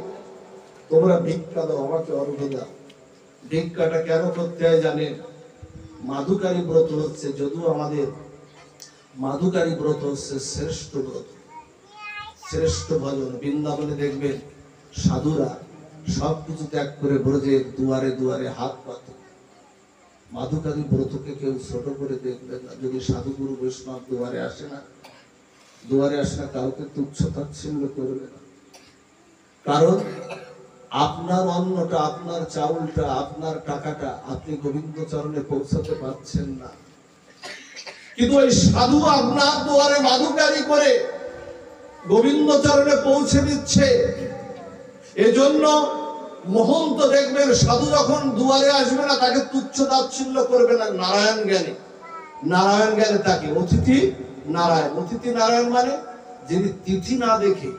Speaker 1: তোমরা ভিক্ষা দাও, আমাকে অর্ঘ্য দাও। ভিক্ষাটা কেন করতে হয় জানেন? মাধুকারী ব্রত হচ্ছে, যদিও আমাদের মাধুকারী ব্রত হচ্ছে শ্রেষ্ঠ ব্রত, শ্রেষ্ঠ ভজন। বৃন্দাবনে দেখবেন সাধুরা সবকিছু ত্যাগ করে ব্রজের দুয়ারে দুয়ারে হাত পাতে। মাধুকারী ব্রতকে কেউ ছোট করে দেখবেন না। যদি সাধুগুরু বৈষ্ণব দুয়ারে আসে না, কাউকে তুচ্ছ তাচ্ছিল্য করবে না। কারণ আপনার অন্নটা, আপনার চাউলটা, আপনার টাকাটা আপনি গোবিন্দ চরণে পৌঁছাতে পারছেন না, কিন্তু ওই সাধু আপনার দুয়ারে মাধুকারী করে গোবিন্দ চরণে পৌঁছে দিচ্ছে। এজন্য মহন্ত দেখবেন, সাধু যখন দুয়ারে আসবে না, তাকে তুচ্ছ তাচ্ছিল্য করবে না। নারায়ণ জ্ঞানে তাকে অতিথি নারায়ণ। অতিথি নারায়ণ মানে যিনি তিথি না দেখে,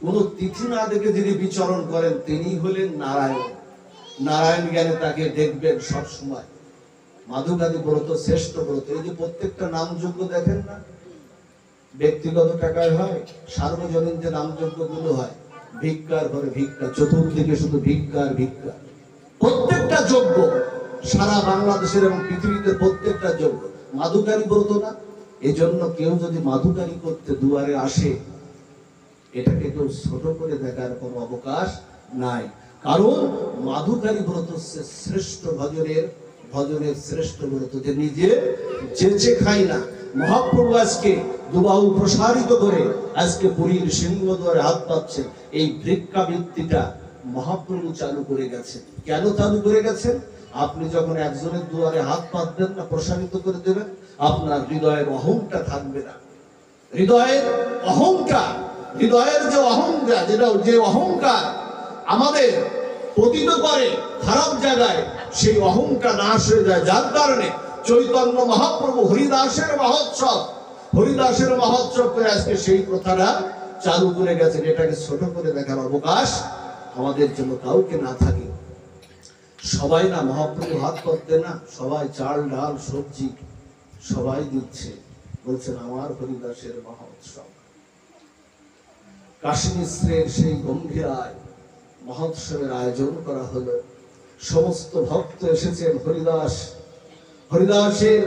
Speaker 1: কোন তিথি না দেখে যিনি বিচরণ করেন, তিনি হলেন নারায়ণ। নারায়ণ জ্ঞানে তাকে দেখবেন সব সময়। মাধুকারী ব্রত শ্রেষ্ঠ ব্রত। এই যে প্রত্যেকটা নামযজ্ঞ দেখেন না, ব্যক্তিগত টাকায় হয়, সার্বজনীন যে নামযজ্ঞ গুলো হয়, ভিক্ষার ঘরে ভিক্ষা, চতুর্দিকে শুধু ভিক্ষা আর ভিক্ষা। প্রত্যেকটা যজ্ঞ সারা বাংলাদেশের এবং পৃথিবীতে প্রত্যেকটা যজ্ঞ মাধুকারী ব্রত না। এজন্য কেউ যদি মাধুকারী করতে দুয়ারে আসে, এটাকে কেউ ছোট করে দেখার কোনো অবকাশ নাই। কারণ মাধুকারী ব্রত হচ্ছে শ্রেষ্ঠ ভজনের শ্রেষ্ঠ ব্রত, যে নিজে চেঁচে খাই না। মহাপ্রভু আজকে দুবাহু প্রসারিত করে আজকে পুরীর সিংহদ্বারে হাত পাচ্ছেন। এই ভিক্ষাবৃত্তিটা মহাপ্রভু চালু করে গেছেন। কেন চালু করে গেছেন? আপনি যখন একজনের দুয়ারে হাত পাতবেন না, প্রসারিত করে দেবেন, আপনার হৃদয়ের অহংটা থাকবে না। হৃদয়ের যে অহংকার, যে অহংকার আমাদের পতিত করে খারাপ জায়গায়, সেই অহংটা নাশ হয়ে যায়। যার কারণে চৈতন্য মহাপ্রভু হরিদাসের মহোৎসব করে আজকে সেই প্রথাটা চালু করে গেছেন। এটাকে ছোট করে দেখার অবকাশ আমাদের জন্য কাউকে না থাকে। সবাই না মহাপ্রভু হাত করতে না, সবাই চাল ডাল সবজি সবাই দিচ্ছে, বলছেন আমার হরিদাসের মহোৎসব। কাশী মিশ্রের সেই গম্ভীরায় মহোৎসবের আয়োজন করা হলো। সমস্ত ভক্ত এসেছেন। হরিদাসের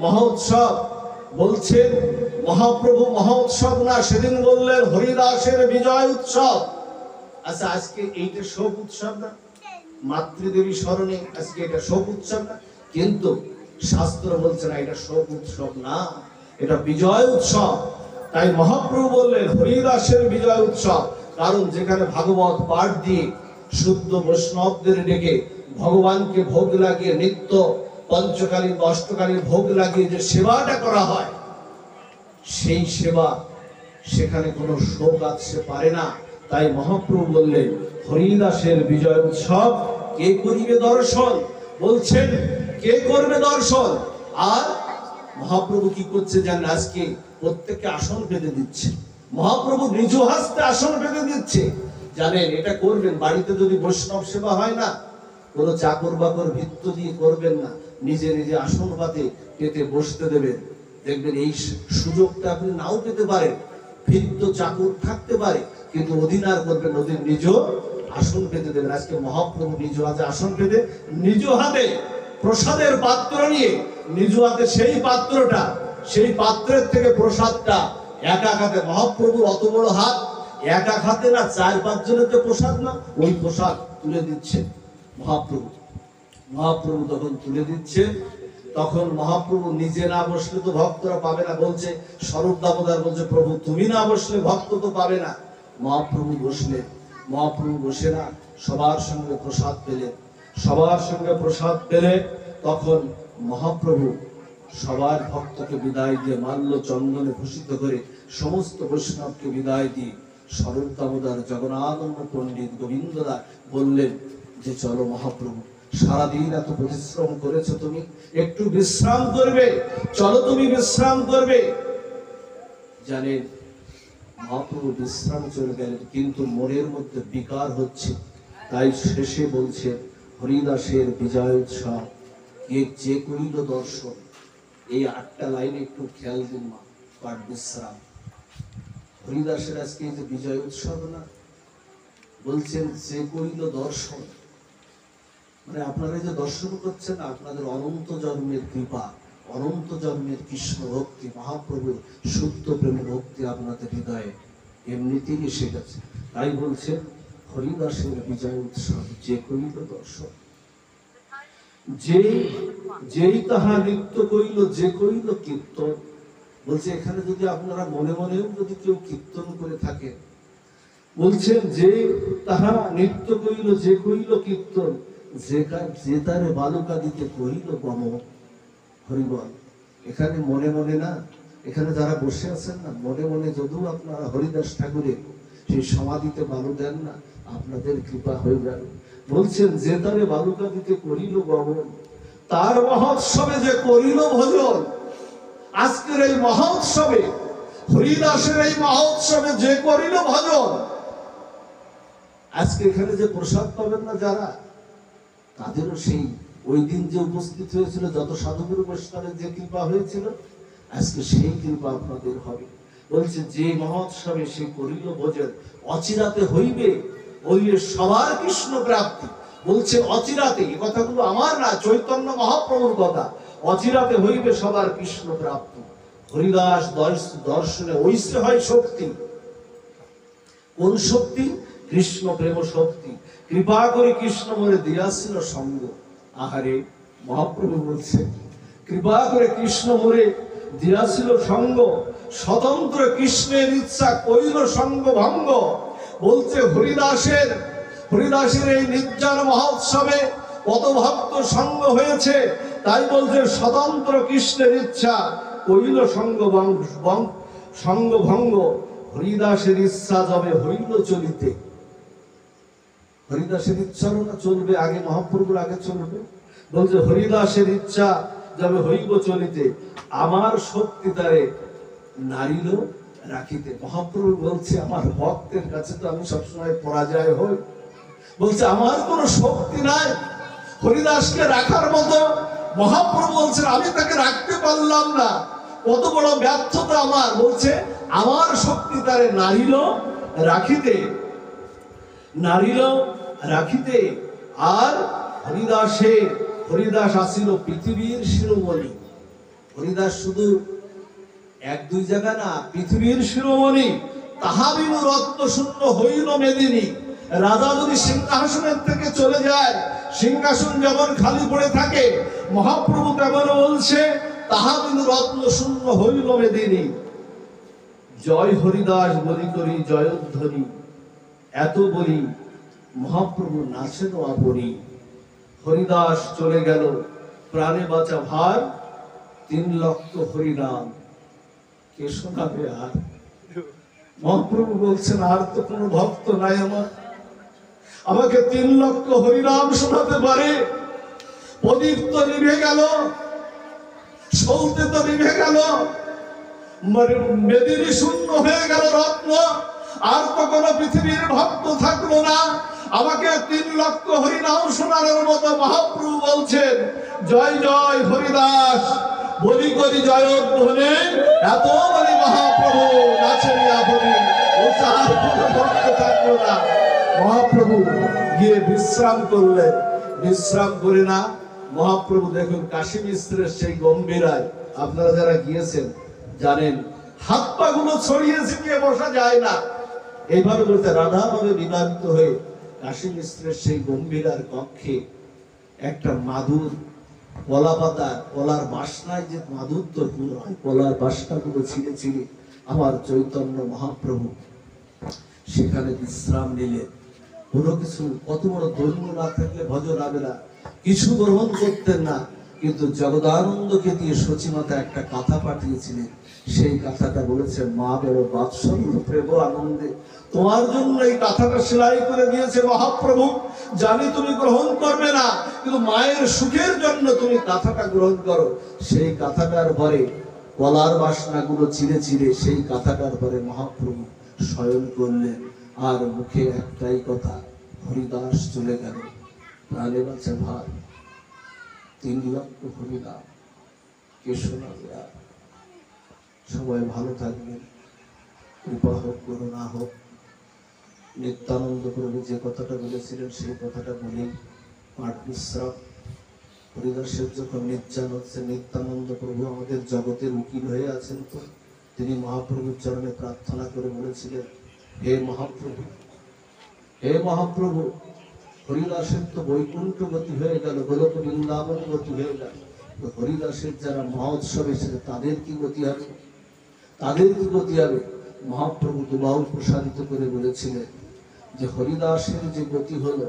Speaker 1: মহোৎসব বলছেন মহাপ্রভু মহোৎসব না, সেদিন বললেন হরিদাসের বিজয় উৎসব। আচ্ছা, আজকে এইটা শোক উৎসব না? মাতৃদেবী স্মরণে আজকে এটা শোক উৎসব না? কিন্তু শাস্ত্র বলছে না, এটা শোক উৎসব না, এটা বিজয় উৎসব। তাই মহাপ্রভু বললেন হরিদাসের বিজয় উৎসব। কারণ যেখানে ভাগবত পাঠ দিয়ে শুদ্ধ বৈষ্ণবদের ডেকে ভগবানকে ভোগ লাগিয়ে নিত্য পঞ্চকালীন অষ্টকালীন ভোগ লাগিয়ে যে সেবাটা করা হয়, সেই সেবা সেখানে কোনো শোক আসতে পারে না। তাই মহাপ্রভু বললেন হরিদাসের বিজয় উৎসব কে করিবে দর্শন, বলছেন কে করবে দর্শন। আর মহাপ্রভু কি করছে জানেন, আজকে প্রত্যেককে আসন পেতে দিচ্ছে, মহাপ্রভু নিজ হস্তে আসন পেতে দিচ্ছে। জানেন এটা করবেন, বাড়িতে যদি বৈষ্ণব সেবা হয় না, কোনো চাকর বাকর ভিত্ত দিয়ে করবেন না, নিজে নিজে আসন পাতে পেতে বসতে দেবেন। দেখবেন এই সুযোগটা আপনি নাও পেতে পারেন, ভিত্ত চাকর থাকতে পারে, কিন্তু অধীনার করবেন, ওদের নিজ আসন পেতে দেবেন। আজকে মহাপ্রভু নিজ হাতে আসন পেতে, নিজ হাতে প্রসাদের পাত্র নিয়ে, নিজ হাতে সেই পাত্রটা, সেই পাত্রের থেকে প্রসাদটা এক এক হাতে, মহাপ্রভুর অত বড় হাত, এক এক হাতে না 4-5 জনের তো প্রসাদ না, ওই প্রসাদ তুলে দিচ্ছে মহাপ্রভু। মহাপ্রভু তখন তুলে দিচ্ছে, তখন মহাপ্রভু নিজে না বসলে তো ভক্তরা পাবে না, বলছে স্বরূপ দামোদর বলছে প্রভু তুমি না বসলে ভক্ত তো পাবে না। মহাপ্রভু বসলে, মহাপ্রভু বসে না সবার সঙ্গে প্রসাদ পেলেন, সবার সঙ্গে প্রসাদ পেলে তখন মহাপ্রভু সবার ভক্তকে বিদায় দিয়ে মাল্য চন্দনে ভূষিত করে সমস্ত বৈষ্ণবকে বিদায় দিয়ে স্বরূপ দামোদর, জগন্নাথ পণ্ডিত, গোবিন্দদা বললেন যে চলো মহাপ্রভু, সারাদিন এত পরিশ্রম করেছো তুমি, একটু বিশ্রাম করবে, চলো তুমি বিশ্রাম করবে। জানেন মহাপ্রভু বিশ্রাম চলে গেলেন, কিন্তু মনের মধ্যে বিকার হচ্ছে। তাই শেষে বলছে হরিদাসের বিজয় উৎসব কে যে করিল দর্শন। এই 8টা লাইনে একটু খেয়াল দিন মা, পাঠ বিশ্রাম। হরিদাসের আজকে যে বিজয় উৎসব না, বলছেন যে করিল দর্শন, মানে আপনারা যে দর্শন করছেন আপনাদের অনন্ত জন্মের কৃপা, অনন্ত জন্মের কৃষ্ণ ভক্তি, মহাপ্রভুর শুদ্ধ প্রেম ভক্তি আপনাদের হৃদয়ে এমনিতেই এসে গেছে। তাই বলছে হরিদাসের বিজয় উৎসব যে করিল দর্শন, যেই তাহা নৃত্য করিল, যে করিল কীর্তন। বলছে এখানে যদি আপনারা মনে মনেও যদি কেউ কীর্তন করে থাকেন, বলছেন যে তাহা নৃত্য করিল, যে করিল কীর্তন, যে তারে বালুকা দিতে করিল গম। হরিবল এখানে মনে মনে না, এখানে যারা বসে আছেন না, মনে মনে যদিও আপনারা হরিদাস ঠাকুরের সেই সমাধিতে বালু দেন না, আপনাদের কৃপা হয়ে যাবে। বলছেন যে তারে বালুকা দিতে করিল গমন, তার মহোৎসবে যে করিল ভজন। আজকের এই মহোৎসবে, হরিদাসের এই মহোৎসবে যে করিল ভজন, আজকে এখানে যে প্রসাদ পাবেন না যারা, তাদেরও সেই ওই দিন যে উপস্থিত হয়েছিল যত সাধুগুরু বৈষ্ণবের যে কৃপা হয়েছিল, আজকে সেই কৃপা আপনাদের হবে। বলছে যে মহোৎসবে সে করিল ভোজন, অচিরাতে হইবে হইবে সবার কৃষ্ণ প্রাপ্তি। বলছে অচিরাতে, এই কথাগুলো আমার না, চৈতন্য মহাপ্রভুর কথা, অচিরাতে হইবে সবার কৃষ্ণ প্রাপ্তি। হরিদাস দর্শনে ঐসে হয় শক্তি। কোন শক্তি? কৃষ্ণ প্রেম শক্তি। কৃপা করে কৃষ্ণ মনে দিয়াছিল সঙ্গ। আহারে মহাপ্রভু বলছে কৃপা করে কৃষ্ণ মনে দিয়াছিল সঙ্গ, স্বতন্ত্র কৃষ্ণের ইচ্ছা কইল সঙ্গ ভঙ্গ। বলছে হরিদাসের এই নির্জন মহোৎসবে কত ভক্ত সঙ্গ হয়েছে, তাই বলছে স্বতন্ত্র কৃষ্ণের ইচ্ছা কইল সঙ্গ ভঙ্গ। হরিদাসের ইচ্ছা যাবে হইল চলিতে। হরিদাসের ইচ্ছা না চলবে আগে, মহাপ্রভুর আগে চলবে। বলছে হরিদাসের ইচ্ছা যাবে হইব চলিতে, আমার শক্তি তারে নারিল রাখিতে। মহাপ্রভু বলছে আমার ভক্তের কাছে তো আমি সবসময় পরাজয় হই। বলছে আমার কোনো শক্তি নাই হরিদাসকে রাখার মতো। মহাপ্রভু বলছেন আমি তাকে রাখতে পারলাম না, কত বড় ব্যর্থতা আমার। বলছে আমার শক্তি তারে নারিল রাখিতে, নারিল রাখিতে। আর হরিদাস আসিল পৃথিবীর শিরোমণি। হরিদাস শুধু 1-2 জায়গা না, পৃথিবীর শিরোমণি। তাহা বিনু রত্ন শূন্য হইল মেদিনী। রাজা যদি সিংহাসনের থেকে চলে যায়, সিংহাসন যেমন খালি পড়ে থাকে, মহাপ্রভু তেমন বলছে তাহা বিনু রত্ন শূন্য হইল মেদিনী। জয় হরিদাস বলি করি জয়ধ্বনি, এত বলি মহাপ্রভু নাচেন আপনি। হরিদাস চলে গেল, প্রাণে বাঁচা ভার, 3 লক্ষ হরিনাম কে শোনাবে আর? মহাপ্রভু বলছেন আর তো কোনো ভক্ত নাই আমার, আমাকে 3 লক্ষ হরিনাম শোনাতে পারে। প্রদীপ তো নিভে গেল, সলতে তো নিভে গেল, মেদিনী শূন্য হয়ে গেল রত্ন, আর তো কোনো পৃথিবীর ভক্ত থাকলো না। আমাকে 3 লক্ষ হরিনাম শোনানোর মতো মহাপ্রভু বলছেন জয় জয় হরিদাস বলি করি জয়ধ্বনি। এত বলি মহাপ্রভু নাচেন আপনি, আর কোনো ভক্ত থাকলো না। মহাপ্রভু গিয়ে বিশ্রাম করলেন। বিশ্রাম করে না মহাপ্রভু দেখুন কাশী মিশ্রের সেই গম্ভীরায়, আপনারা যারা গিয়েছেন জানেন, হাত পা গুলো ছড়িয়ে ছিটিয়ে বসা যায় না। এইভাবে বলতে রাধা ভাবে বিবাহিত হয়ে কাশী মিশ্রের সেই গম্ভীরার কক্ষে একটা মাদুর, কলা পাতা, কলার বাসনায় যে মাধুর্য পূর্ণ হয়, কলার বাসনাগুলো ছিঁড়ে ছিঁড়ে আমার চৈতন্য মহাপ্রভু সেখানে বিশ্রাম নিলেন। কোনো কিছু, কত বড় ধর্ম না থাকলে ভজন হবে না, কিছু গ্রহণ করতেন না। কিন্তু জগদানন্দকে দিয়ে সচিমাতা একটা কথা পাঠিয়েছিলেন, সেই কথাটা বলেছে মা বড় বাৎসল্য প্রেম আনন্দে তোমার জন্য এই কথাটা সেলাই করে দিয়েছে মহাপ্রভু। জানি তুমি গ্রহণ করবে না, কিন্তু মায়ের সুখের জন্য তুমি কথাটা গ্রহণ করো। সেই কথাটার পরে কলার বাসনাগুলো চিরে চিরে সেই কথাটার পরে মহাপ্রভু শয়ন করলেন। আর মুখে একটাই কথা, হরিদাস চলে গেল, প্রাণে বাঁচা ভার, 3 লক্ষ হরিনাম কে শোনাবে আর? সবাই ভালো থাকবেন, কৃপা হোক করুণা হোক। নিত্যানন্দ প্রভু যে কথাটা বলেছিলেন সেই কথাটা বলি, পাঠ বিশ্রাম। হরিদাসের যখন নির্যান হচ্ছে, নিত্যানন্দ প্রভু আমাদের জগতের উকিল হয়ে আছেন, তো তিনি মহাপ্রভুর চরণে প্রার্থনা করে বলেছিলেন, হে মহাপ্রভু, হে মহাপ্রভু, হরিদাসের তো বৈকুণ্ঠ গতি হয়ে গেল, গোলক বৃন্দাবন গতি হয়ে গেল, তো হরিদাসের যারা মহোৎসব এসেছে তাদের কি গতি হবে? তাদের কি গতি হবে? মহাপ্রভু দুবাহু প্রসারিত করে বলেছিলেন যে হরিদাসের যে গতি হলো,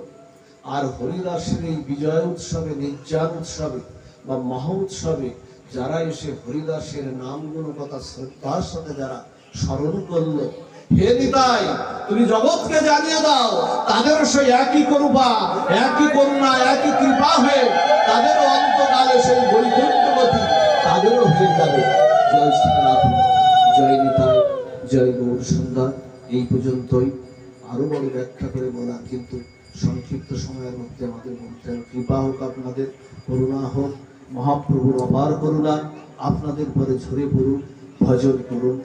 Speaker 1: আর হরিদাসের এই বিজয় উৎসবে, নির্যান উৎসবে বা মহা উৎসবে যারা এসে হরিদাসের নামগুলো কথা শ্রদ্ধার সাথে যারা স্মরণ করলো, হে নিতাই তুমি জগৎকে জানিয়ে দাও তাদের সেই একই করুণা, একই করুণা, একই কৃপা হয়ে তাদেরও অন্তকালে সেই বৈকুণ্ঠ গতি তাদেরও হয়ে যাবে। জয় শ্রীনাথ, জয় নিতাই, জয় গৌর সুন্দর। এই পর্যন্তই, আরো বড় ব্যাখ্যা করে বলা কিন্তু সংক্ষিপ্ত সময়ের মধ্যে আমাদের বলতে হবে। কৃপা হোক আপনাদের, করুণা হোক, মহাপ্রভুর অপার করুণা আপনাদের পরে ঝরে পড়ুন, ভজন করুন।